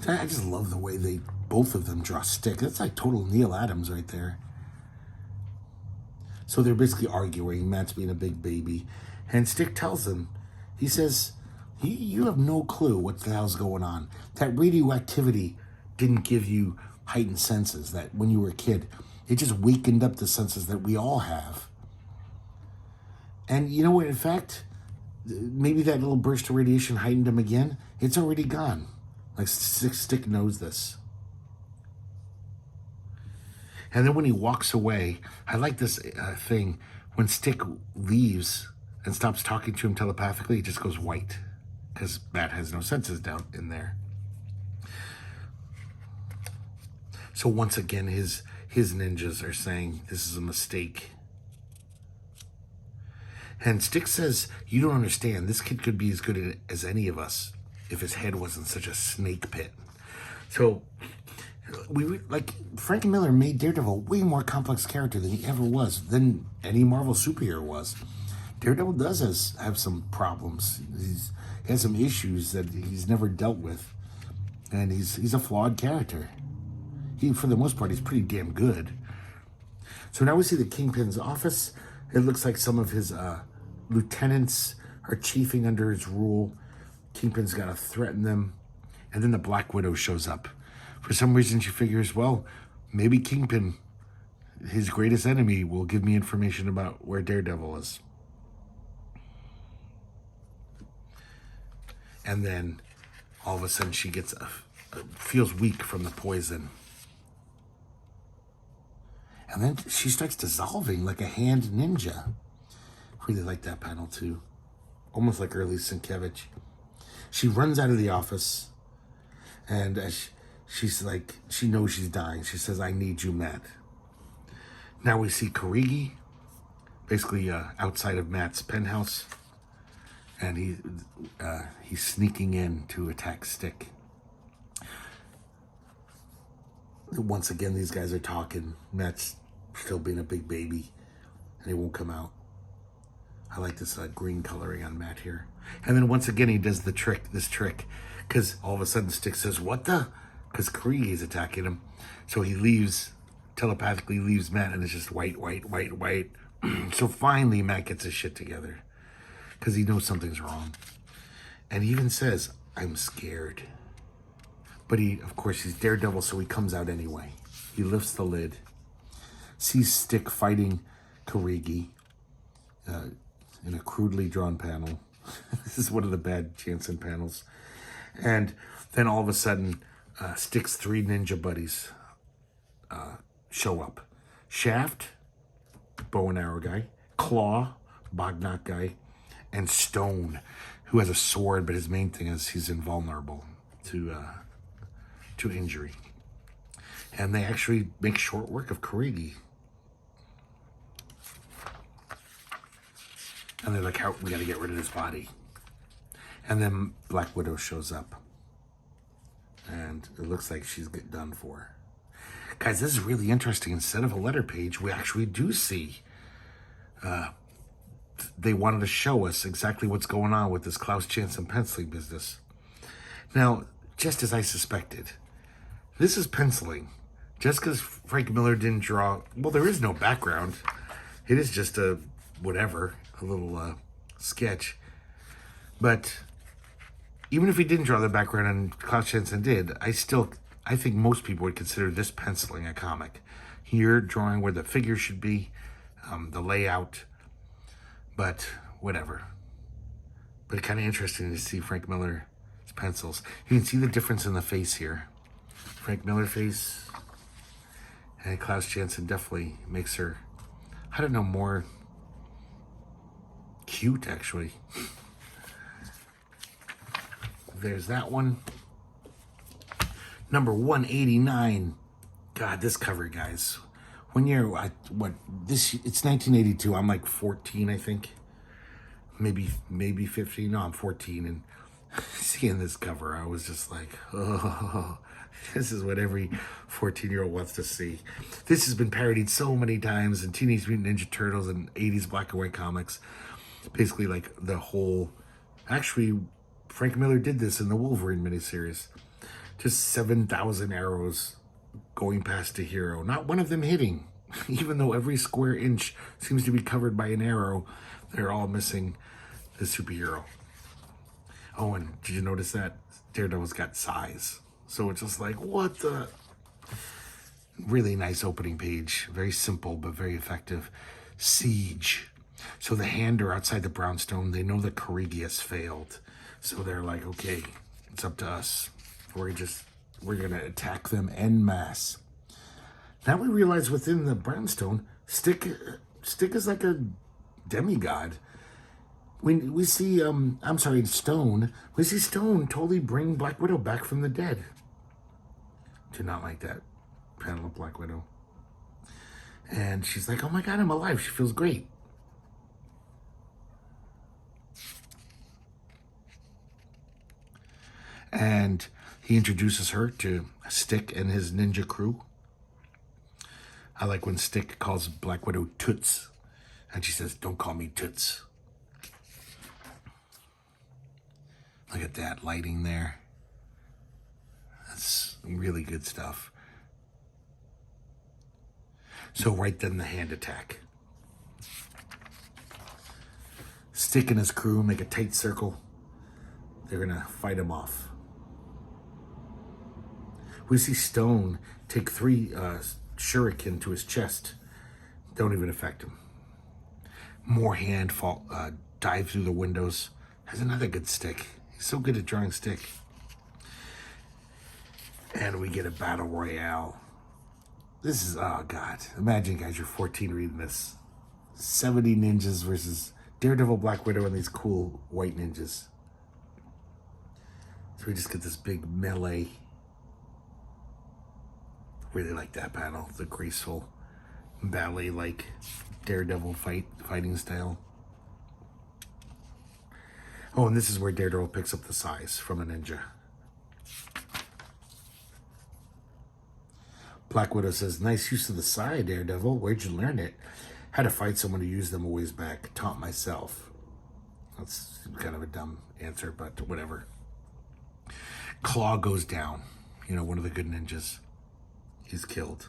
I just love the way both of them draw Stick. That's like total Neil Adams right there. So they're basically arguing. Matt's being a big baby. And Stick tells him, he says, you have no clue what the hell's going on. That radioactivity didn't give you heightened senses that when you were a kid. It just wakened up the senses that we all have. And you know what? In fact, maybe that little burst of radiation heightened him again. It's already gone. Like Stick knows this. And then when he walks away, I like this thing When Stick leaves and stops talking to him telepathically, it just goes white because Matt has no senses down in there. So once again, his ninjas are saying this is a mistake. And Stick says, you don't understand. This kid could be as good as any of us if his head wasn't such a snake pit. So like Frank Miller made Daredevil a way more complex character than he ever was, than any Marvel superhero was. Daredevil does have some problems. He has some issues that he's never dealt with, and he's a flawed character. He, for the most part, he's pretty damn good. So now we see the Kingpin's office. It looks like some of his lieutenants are chiefing under his rule. Kingpin's got to threaten them. And then the Black Widow shows up. For some reason, she figures, well, maybe Kingpin, his greatest enemy, will give me information about where Daredevil is. And then all of a sudden she gets feels weak from the poison. And then she starts dissolving like a hand ninja. Really like that panel too. Almost like early Sienkiewicz. She runs out of the office, and she's like, she knows she's dying. She says, I need you, Matt. Now we see Karigi, basically outside of Matt's penthouse. And he's sneaking in to attack Stick. Once again, these guys are talking. Matt's still being a big baby, and he won't come out. I like this green coloring on Matt here. And then once again, he does this trick, because all of a sudden Stick says, what the? Because Karigi's attacking him. So he telepathically leaves Matt, and it's just white. So finally, Matt gets his shit together, because he knows something's wrong. And he even says, I'm scared. But of course, he's Daredevil, so he comes out anyway. He lifts the lid, sees Stick fighting Karigi in a crudely drawn panel. This is one of the bad Jansen panels. And then all of a sudden, Stick's 3 ninja buddies show up. Shaft, bow and arrow guy. Claw, Bognock guy. And Stone, who has a sword, but his main thing is he's invulnerable to injury. And they actually make short work of Karigi. And they're like, we gotta get rid of this body. And then Black Widow shows up. And it looks like she's done for. Guys, this is really interesting. Instead of a letter page, we actually do see they wanted to show us exactly what's going on with this Klaus Janson penciling business. Now, just as I suspected, this is penciling. Just because Frank Miller didn't draw, well, there is no background. It is just a little sketch. But even if he didn't draw the background and Klaus Janson did, I think most people would consider this penciling a comic. Here, drawing where the figure should be, the layout, but whatever. But kind of interesting to see Frank Miller's pencils. You can see the difference in the face here. Frank Miller face, and Klaus Janson definitely makes her, I don't know, more cute, actually. There's that one. Number 189. God, this cover, guys. When you're, it's 1982. I'm like 14, I think. Maybe 15. No, I'm 14. And seeing this cover, I was just like, oh, this is what every 14-year-old wants to see. This has been parodied so many times in Teenage Mutant Ninja Turtles and 80s black and white comics. Basically, like the whole... Actually, Frank Miller did this in the Wolverine miniseries. Just 7,000 arrows going past a hero. Not one of them hitting. Even though every square inch seems to be covered by an arrow, they're all missing the superhero. Oh, and did you notice that Daredevil's got size? So it's just like, what the... Really nice opening page. Very simple, but very effective. Siege. So the Hand are outside the brownstone. They know that Karigi has failed. So they're like, okay, it's up to us. We're going to attack them en masse. Now we realize within the brownstone, Stick Stick is like a demigod. We see, I'm sorry, Stone. We see Stone totally bring Black Widow back from the dead. Do not like that panel of Black Widow. And she's like, oh my God, I'm alive. She feels great. And he introduces her to Stick and his ninja crew. I like when Stick calls Black Widow Toots. And she says, don't call me Toots. Look at that lighting there. That's really good stuff. So right then, the hand attack. Stick and his crew make a tight circle. They're gonna fight him off. We see Stone take 3 shuriken to his chest. Don't even affect him. More hand dive through the windows. Has another good Stick. He's so good at drawing Stick. And we get a battle royale. This is, oh God. Imagine, guys, you're 14 reading this. 70 ninjas versus Daredevil, Black Widow, and these cool white ninjas. So we just get this big melee. Really like that panel. The graceful ballet-like Daredevil fighting style. Oh, and this is where Daredevil picks up the size from a ninja. Black Widow says, nice use of the sai, Daredevil. Where'd you learn it? Had to fight someone to use them a ways back. Taught myself. That's kind of a dumb answer, but whatever. Claw goes down. You know, one of the good ninjas. He's killed.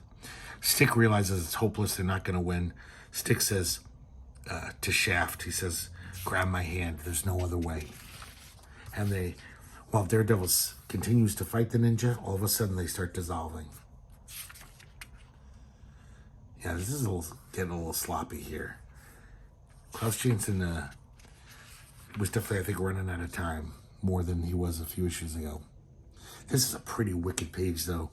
Stick realizes it's hopeless. They're not going to win. Stick says to Shaft, he says, grab my hand. There's no other way. And while Daredevil continues to fight the ninja, all of a sudden they start dissolving. Yeah, this is getting a little sloppy here. Klaus Janson was definitely, I think, running out of time more than he was a few issues ago. This is a pretty wicked page, though.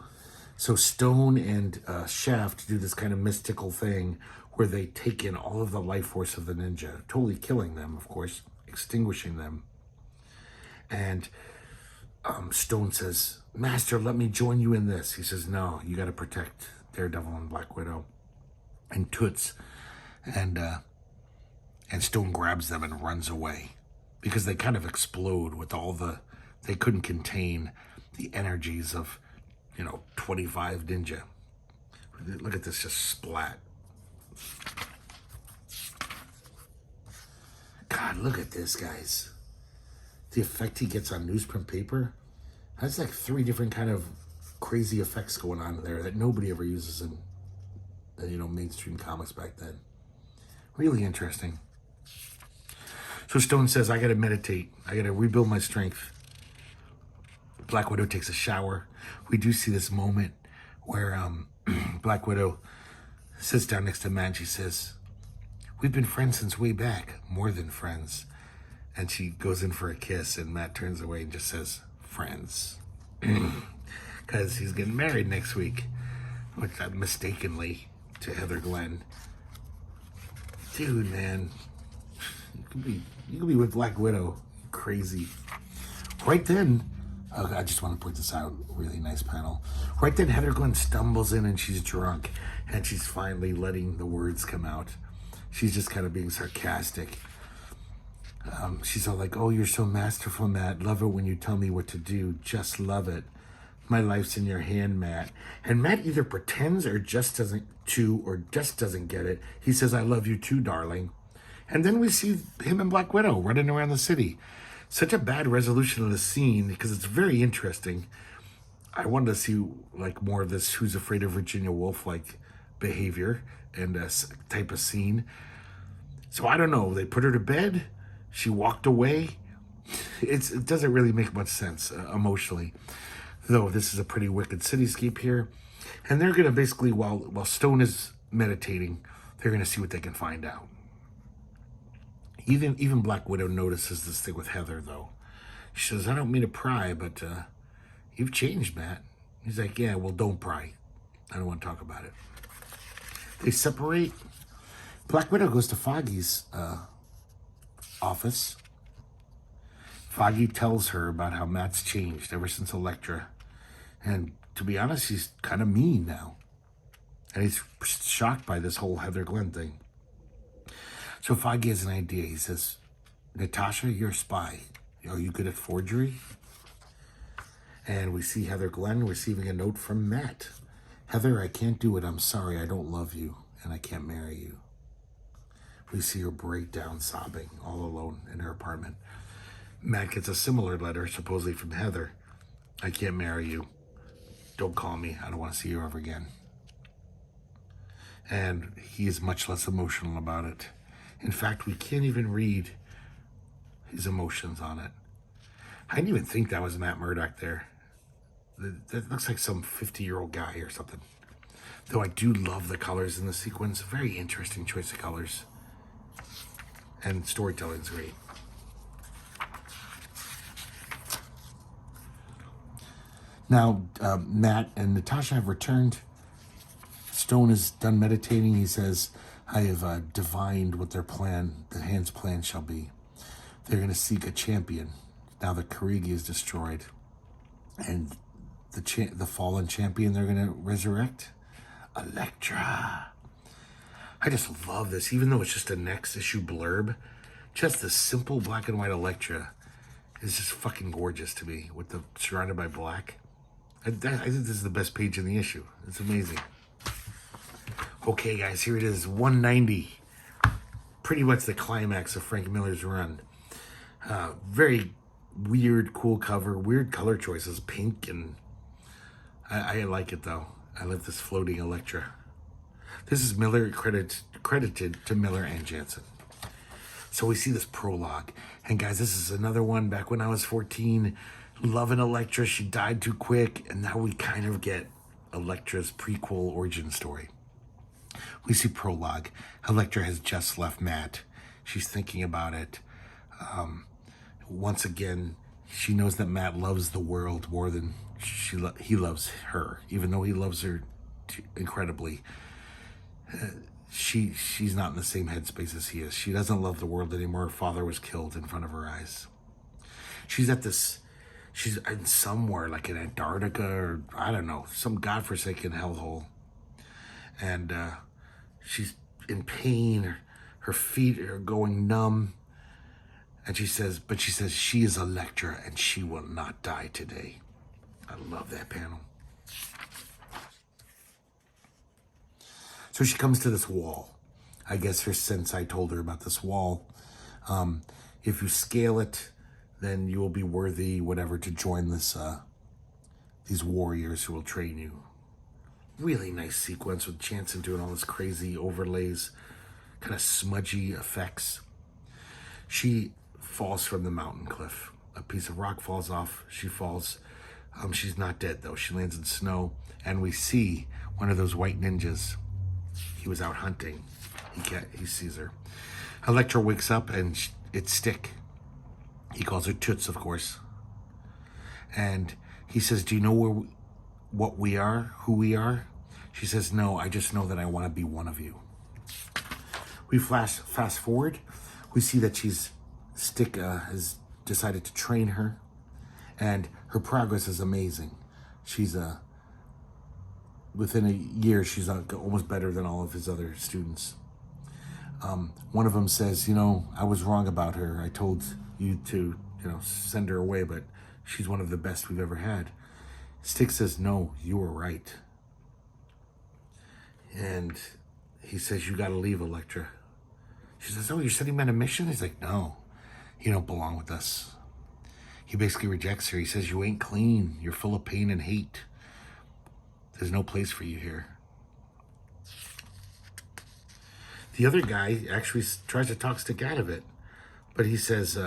So Stone and Shaft do this kind of mystical thing where they take in all of the life force of the ninja, totally killing them, of course, extinguishing them. And Stone says, Master, let me join you in this. He says, no, you got to protect Daredevil and Black Widow. And Toots and Stone grabs them and runs away because they kind of explode with they couldn't contain the energies of, 25 ninja. Look at this, just splat. God, look at this, guys. The effect he gets on newsprint paper. That's like 3 different kind of crazy effects going on there that nobody ever uses in mainstream comics back then. Really interesting. So Stone says, I gotta meditate. I gotta rebuild my strength. Black Widow takes a shower. We do see this moment where Black Widow sits down next to Matt and she says, we've been friends since way back, more than friends. And she goes in for a kiss and Matt turns away and just says, friends. Because he's getting married next week, which mistakenly to Heather Glenn. Dude, man, you could be with Black Widow. Crazy. Right then, I just want to point this out. Really nice panel. Right then, Heather Glenn stumbles in and she's drunk, and she's finally letting the words come out. She's just kind of being sarcastic. She's all like, "Oh, you're so masterful, Matt. Love it when you tell me what to do. Just love it. My life's in your hand, Matt." And Matt either pretends or just doesn't get it. He says, "I love you too, darling." And then we see him and Black Widow running around the city. Such a bad resolution of the scene because it's very interesting. I wanted to see like more of this Who's Afraid of Virginia Woolf like behavior and type of scene. So I don't know. They put her to bed. She walked away. It doesn't really make much sense emotionally. Though this is a pretty wicked cityscape here. And they're going to basically, while Stone is meditating, they're going to see what they can find out. Even Black Widow notices this thing with Heather, though. She says, "I don't mean to pry, but you've changed, Matt." He's like, "Yeah, well, don't pry. I don't want to talk about it." They separate. Black Widow goes to Foggy's office. Foggy tells her about how Matt's changed ever since Elektra. And to be honest, he's kind of mean now. And he's shocked by this whole Heather Glenn thing. So Foggy has an idea. He says, Natasha, you're a spy. Are you good at forgery? And we see Heather Glenn receiving a note from Matt. Heather, I can't do it. I'm sorry. I don't love you. And I can't marry you. We see her break down sobbing all alone in her apartment. Matt gets a similar letter, supposedly from Heather. I can't marry you. Don't call me. I don't want to see you ever again. And he is much less emotional about it. In fact, we can't even read his emotions on it. I didn't even think that was Matt Murdock there. That looks like some 50-year-old guy or something. Though I do love the colors in the sequence. Very interesting choice of colors. And storytelling's great. Now, Matt and Natasha have returned. Stone is done meditating. He says, I have divined what their plan, the hand's plan shall be. They're going to seek a champion. Now the Karigi is destroyed. And the fallen champion they're going to resurrect? Elektra. I just love this, even though it's just a next issue blurb. Just the simple black and white Elektra is just fucking gorgeous to me, with the surrounded by black. I think this is the best page in the issue. It's amazing. Okay, guys, here it is, 190. Pretty much the climax of Frank Miller's run. Very weird, cool cover, weird color choices, pink, and I like it though. I love this floating Elektra. This is Miller credited to Miller and Jansen. So we see this prologue. And guys, this is another one back when I was 14. Loving Elektra. She died too quick. And now we kind of get Elektra's prequel origin story. We see prologue. Elektra has just left Matt. She's thinking about it. Once again, she knows that Matt loves the world more than he loves her. Even though he loves her incredibly. She's not in the same headspace as he is. She doesn't love the world anymore. Her father was killed in front of her eyes. She's in somewhere like in Antarctica or I don't know, some godforsaken hellhole. And she's in pain. Her feet are going numb. And she says she is Elektra and she will not die today. I love that panel. So she comes to this wall. I guess her sensei told her about this wall. If you scale it, then you will be worthy, whatever, to join these warriors who will train you. Really nice sequence with Jansen doing all this crazy overlays, kind of smudgy effects. She falls from the mountain cliff. A piece of rock falls off. She falls. She's not dead, though. She lands in snow, and we see one of those white ninjas. He was out hunting. He sees her. Elektra wakes up and it's Stick. He calls her Toots, of course. And he says, do you know what we are, who we are? She says, no, I just know that I want to be one of you. We fast forward. We see that Stick has decided to train her. And her progress is amazing. She's within a year, she's almost better than all of his other students. One of them says, I was wrong about her. I told you to, send her away, but she's one of the best we've ever had. Stick says, no, you were right. And he says, you got to leave, Elektra. She says, oh, you're sending me on a mission? He's like, no, you don't belong with us. He basically rejects her. He says, you ain't clean. You're full of pain and hate. There's no place for you here. The other guy actually tries to talk Stick out of it. But he says,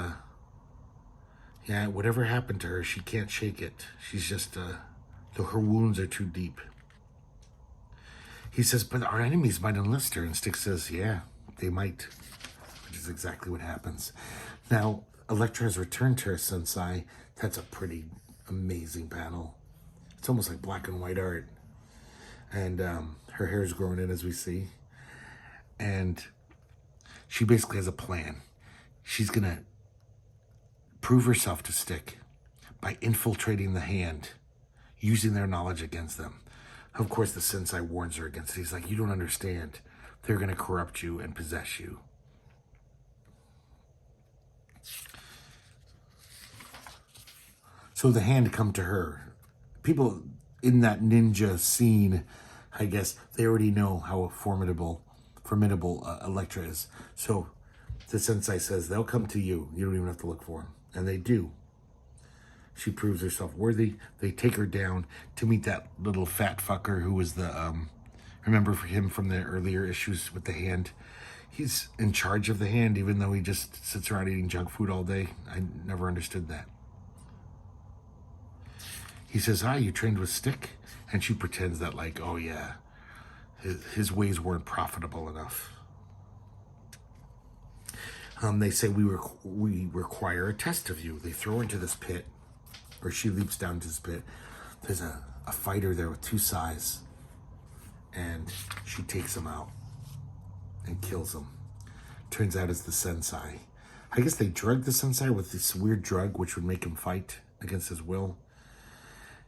yeah, whatever happened to her, she can't shake it. She's just, her wounds are too deep. He says, but our enemies might enlist her. And Stick says, yeah, they might. Which is exactly what happens. Now, Elektra has returned to her sensei. That's a pretty amazing panel. It's almost like black and white art. And her hair's growing in, as we see. And she basically has a plan. She's going to prove herself to Stick by infiltrating the Hand, using their knowledge against them. Of course, the Sensei warns her against it. He's like, you don't understand. They're going to corrupt you and possess you. So the Hand come to her. People in that ninja scene, I guess, they already know how formidable Elektra is. So the Sensei says, they'll come to you. You don't even have to look for them. And they do. She proves herself worthy. They take her down to meet that little fat fucker who was the, remember for him from the earlier issues with the Hand? He's in charge of the Hand, even though he just sits around eating junk food all day. I never understood that. He says, you trained with Stick? And she pretends that like, oh yeah, his ways weren't profitable enough. They say, we require a test of you. They throw her into this pit, or she leaps down to this pit. There's a fighter there with 2 sais, and she takes him out and kills him. Turns out it's the Sensei. I guess they drugged the Sensei with this weird drug which would make him fight against his will.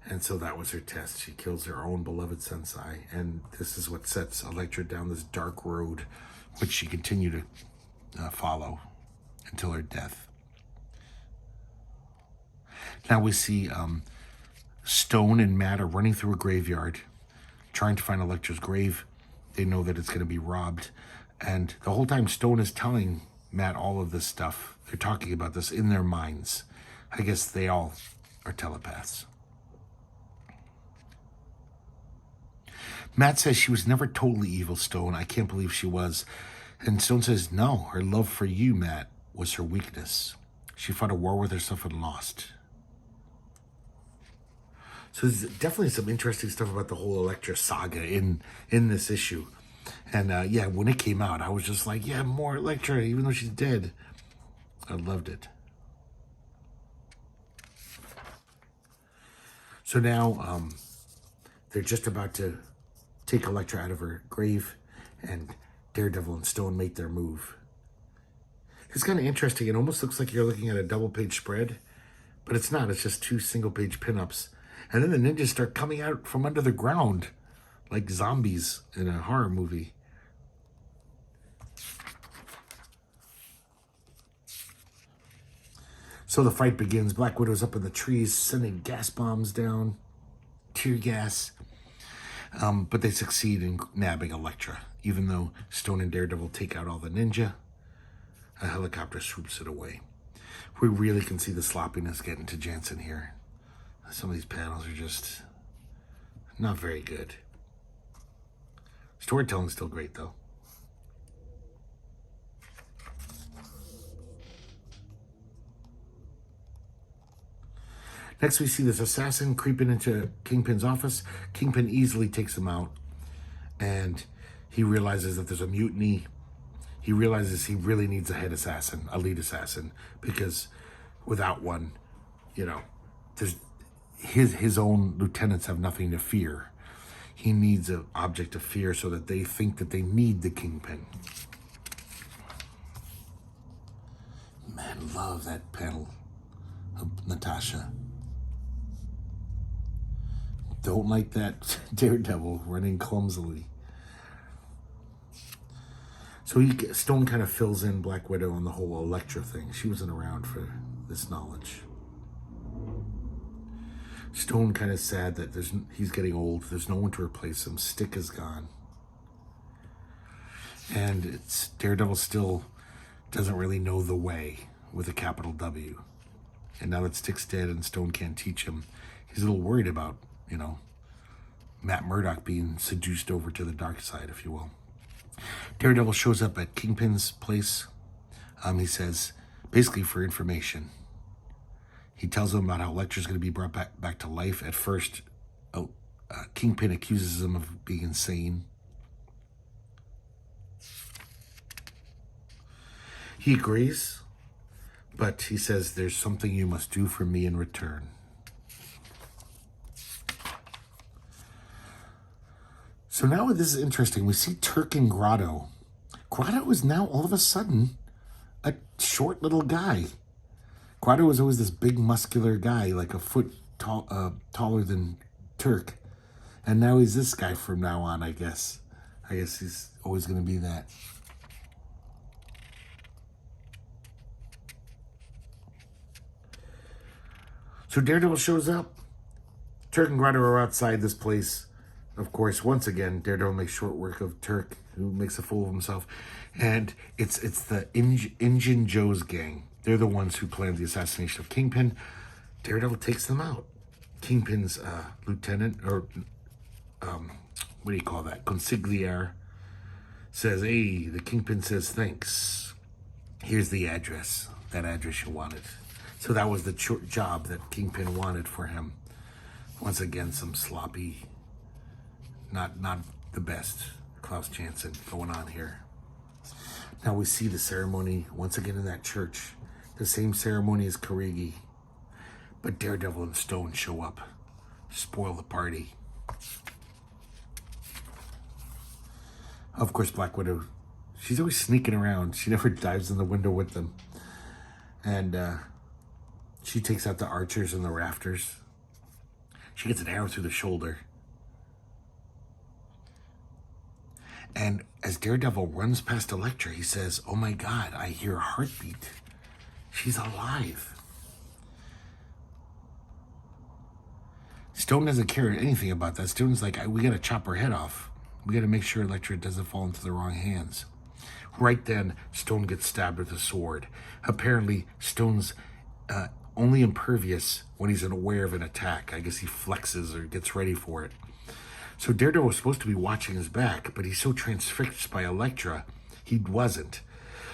And so that was her test. She kills her own beloved Sensei. And this is what sets Elektra down this dark road, which she continued to follow until her death. Now we see Stone and Matt are running through a graveyard, trying to find Elektra's grave. They know that it's going to be robbed. And the whole time Stone is telling Matt all of this stuff. They're talking about this in their minds. I guess they all are telepaths. Matt says she was never totally evil, Stone. I can't believe she was. And Stone says, no, her love for you, Matt, was her weakness. She fought a war with herself and lost. So there's definitely some interesting stuff about the whole Elektra saga in this issue. And yeah, when it came out, I was just like, yeah, more Elektra, even though she's dead. I loved it. So now they're just about to take Elektra out of her grave, and Daredevil and Stone make their move. It's kind of interesting. It almost looks like you're looking at a double-page spread, but it's not. It's just 2 single-page pinups. And then the ninjas start coming out from under the ground like zombies in a horror movie. So the fight begins. Black Widow's up in the trees, sending gas bombs down, tear gas. But they succeed in nabbing Elektra. Even though Stone and Daredevil take out all the ninja, a helicopter swoops it away. We really can see the sloppiness getting to Jansen here. Some of these panels are just not very good. Storytelling's still great, though. Next, we see this assassin creeping into Kingpin's office. Kingpin easily takes him out, and he realizes that there's a mutiny. He realizes he really needs a head assassin, a lead assassin, because without one, you know, there's his own lieutenants have nothing to fear. He needs an object of fear so that they think that they need the Kingpin. Man, love that panel of Natasha. Don't like that Daredevil running clumsily. So Stone kind of fills in Black Widow on the whole Elektra thing. She wasn't around for this knowledge. Stone kind of sad that he's getting old. There's no one to replace him. Stick is gone. And Daredevil still doesn't really know the way with a capital W. And now that Stick's dead and Stone can't teach him, he's a little worried about, you know, Matt Murdock being seduced over to the dark side, if you will. Daredevil shows up at Kingpin's place. He says, basically for information. He tells him about how Elektra's going to be brought back to life. At first, Kingpin accuses him of being insane. He agrees, but he says, there's something you must do for me in return. So now this is interesting. We see Turk and Grotto Grotto is now all of a sudden a short little guy. Grotto was always this big muscular guy, like a foot taller than Turk. And now he's this guy from now on, I guess. I guess he's always going to be that. So Daredevil shows up. Turk and Grotto are outside this place. Of course, once again, Daredevil makes short work of Turk, who makes a fool of himself. And it's the Injun Joe's gang. They're the ones who planned the assassination of Kingpin. Daredevil takes them out. Kingpin's lieutenant, or what do you call that? Consigliere, says, hey, the Kingpin says, thanks. Here's the address. That address you wanted. So that was the job that Kingpin wanted for him. Once again, some sloppy, not the best Klaus Janson going on here. Now we see the ceremony once again in that church. The same ceremony as Karigi. But Daredevil and Stone show up. Spoil the party. Of course, Black Widow, she's always sneaking around. She never dives in the window with them. And she takes out the archers in the rafters. She gets an arrow through the shoulder. And as Daredevil runs past Elektra, he says, oh my God, I hear a heartbeat. She's alive. Stone doesn't care anything about that. Stone's like, we gotta chop her head off. We gotta make sure Elektra doesn't fall into the wrong hands. Right then, Stone gets stabbed with a sword. Apparently, Stone's only impervious when he's unaware of an attack. I guess he flexes or gets ready for it. So Daredevil was supposed to be watching his back, but he's so transfixed by Elektra, he wasn't.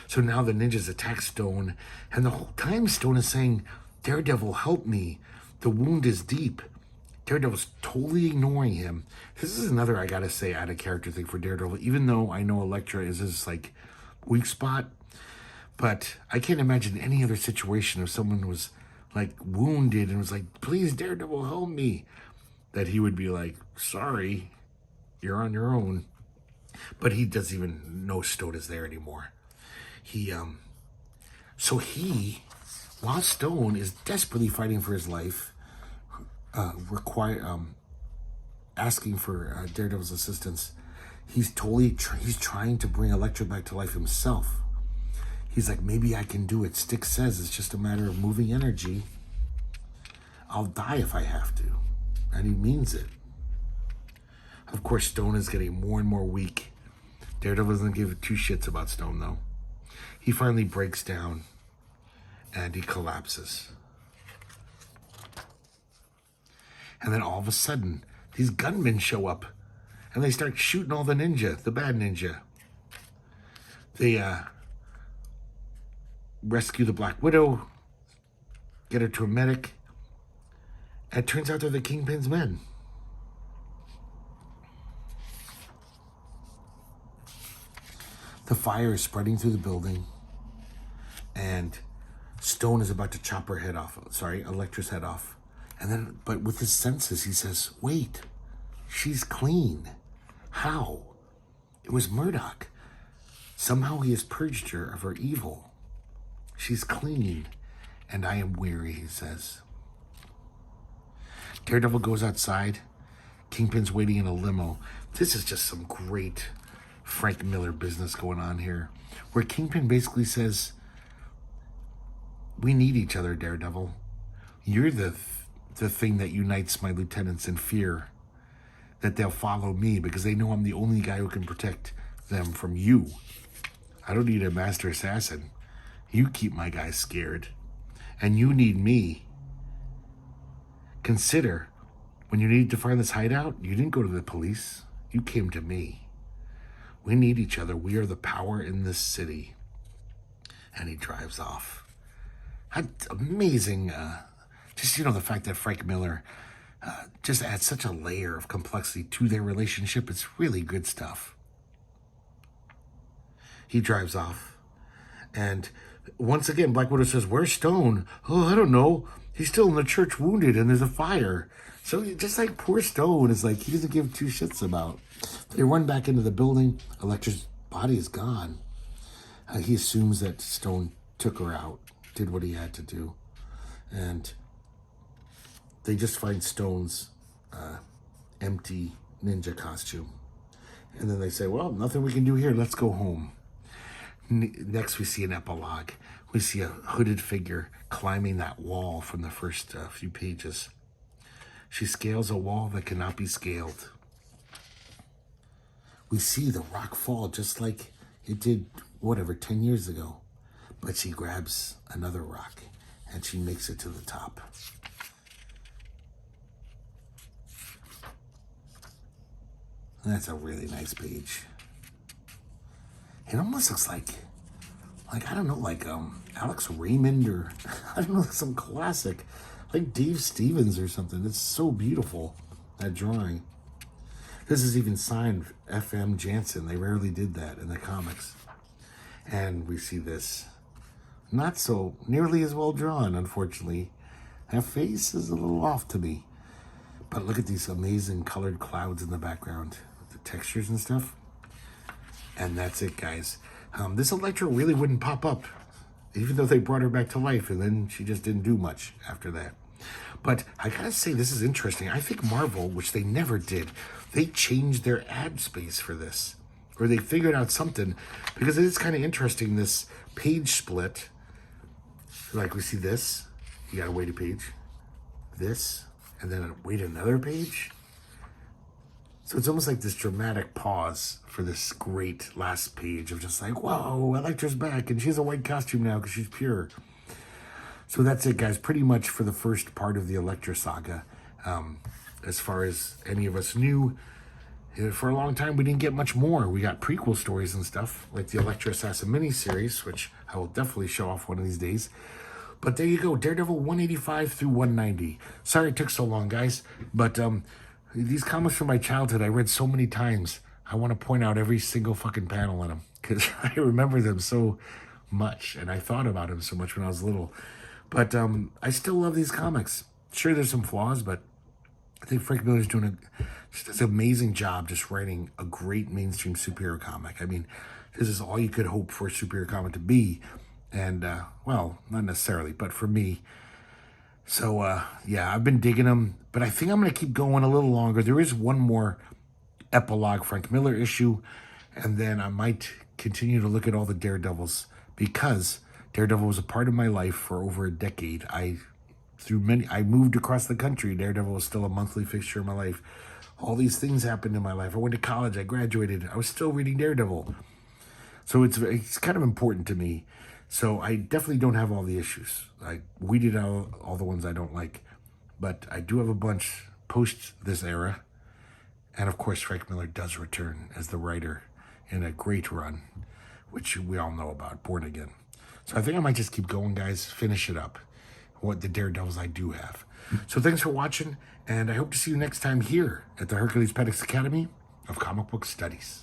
So now the ninjas attack Stone, and the whole time Stone is saying, Daredevil, help me. The wound is deep. Daredevil's totally ignoring him. This is another, I gotta say, out of character thing for Daredevil, even though I know Elektra is his, like, weak spot. But I can't imagine any other situation if someone was, like, wounded and was like, please, Daredevil, help me, that he would be like, sorry, you're on your own. But he doesn't even know Stone is there anymore. While Stone is desperately fighting for his life, asking for Daredevil's assistance, he's trying to bring Elektra back to life himself. He's like, maybe I can do it. Styx says it's just a matter of moving energy. I'll die if I have to. And he means it. Of course, Stone is getting more and more weak. Daredevil doesn't give two shits about Stone, though. He finally breaks down and he collapses. And then all of a sudden, these gunmen show up and they start shooting all the bad ninja. They rescue the Black Widow, get her to a medic, and it turns out they're the Kingpin's men. The fire is spreading through the building, and Stone is about to chop her head off. Sorry, Elektra's head off. And then, but with his senses, he says, wait, she's clean. How? It was Murdoch. Somehow he has purged her of her evil. She's clean, and I am weary, he says. Daredevil goes outside. Kingpin's waiting in a limo. This is just some great Frank Miller business going on here, where Kingpin basically says, we need each other, Daredevil. You're the thing that unites my lieutenants in fear that they'll follow me because they know I'm the only guy who can protect them from you. I don't need a master assassin. You keep my guys scared. And you need me. Consider, when you needed to find this hideout, you didn't go to the police. You came to me. We need each other. We are the power in this city. And he drives off. That's amazing. Just, the fact that Frank Miller just adds such a layer of complexity to their relationship. It's really good stuff. He drives off. And once again, Black Widow says, where's Stone? Oh, I don't know. He's still in the church wounded and there's a fire. So just like poor Stone is like, he doesn't give two shits about. They run back into the building. Elektra's body is gone. He assumes that Stone took her out, did what he had to do, and they just find Stone's empty ninja costume. And then they say, well, nothing we can do here. Let's go home. Next, we see an epilogue. We see a hooded figure climbing that wall from the first few pages. She scales a wall that cannot be scaled. We see the rock fall just like it did, 10 years ago. But she grabs another rock and she makes it to the top. That's a really nice page. It almost looks like I don't know, like Alex Raymond or I don't know, some classic, like Dave Stevens or something. It's so beautiful, that drawing. This is even signed F.M. Jansen. They rarely did that in the comics. And we see this, not so nearly as well drawn, unfortunately. That face is a little off to me. But look at these amazing colored clouds in the background, the textures and stuff. And that's it, guys. This Elektra really wouldn't pop up, even though they brought her back to life, and then she just didn't do much after that. But I gotta say, this is interesting. I think Marvel, which they never did, they changed their ad space for this. Or they figured out something, because it is kind of interesting, this page split. Like we see this, you gotta wait a page. This, and then wait another page. So it's almost like this dramatic pause for this great last page of just like, whoa, Elektra's back, and she has a white costume now because she's pure. So that's it, guys. Pretty much for the first part of the Elektra saga. As far as any of us knew, for a long time we didn't get much more. We got prequel stories and stuff, like the Elektra Assassin miniseries, which I will definitely show off one of these days. But there you go, Daredevil 185 through 190. Sorry it took so long, guys, but these comics from my childhood I read so many times. I want to point out every single fucking panel in them because I remember them so much, and I thought about them so much when I was little. But I still love these comics. Sure, there's some flaws, but I think Frank Miller's doing just an amazing job just writing a great mainstream superhero comic. I mean, this is all you could hope for a superhero comic to be. And, well, not necessarily, but for me. So, yeah, I've been digging them, but I think I'm going to keep going a little longer. There is one more epilogue Frank Miller issue, and then I might continue to look at all the Daredevils, because Daredevil was a part of my life for over a decade. I moved across the country. Daredevil was still a monthly fixture in my life. All these things happened in my life. I went to college. I graduated. I was still reading Daredevil. So it's kind of important to me. So I definitely don't have all the issues. I weeded out all the ones I don't like. But I do have a bunch post this era. And of course, Frank Miller does return as the writer in a great run, which we all know about, Born Again. So I think I might just keep going, guys. Finish it up. What the Daredevils I do have. So thanks for watching, and I hope to see you next time here at the Hercules Pedix Academy of Comic Book Studies.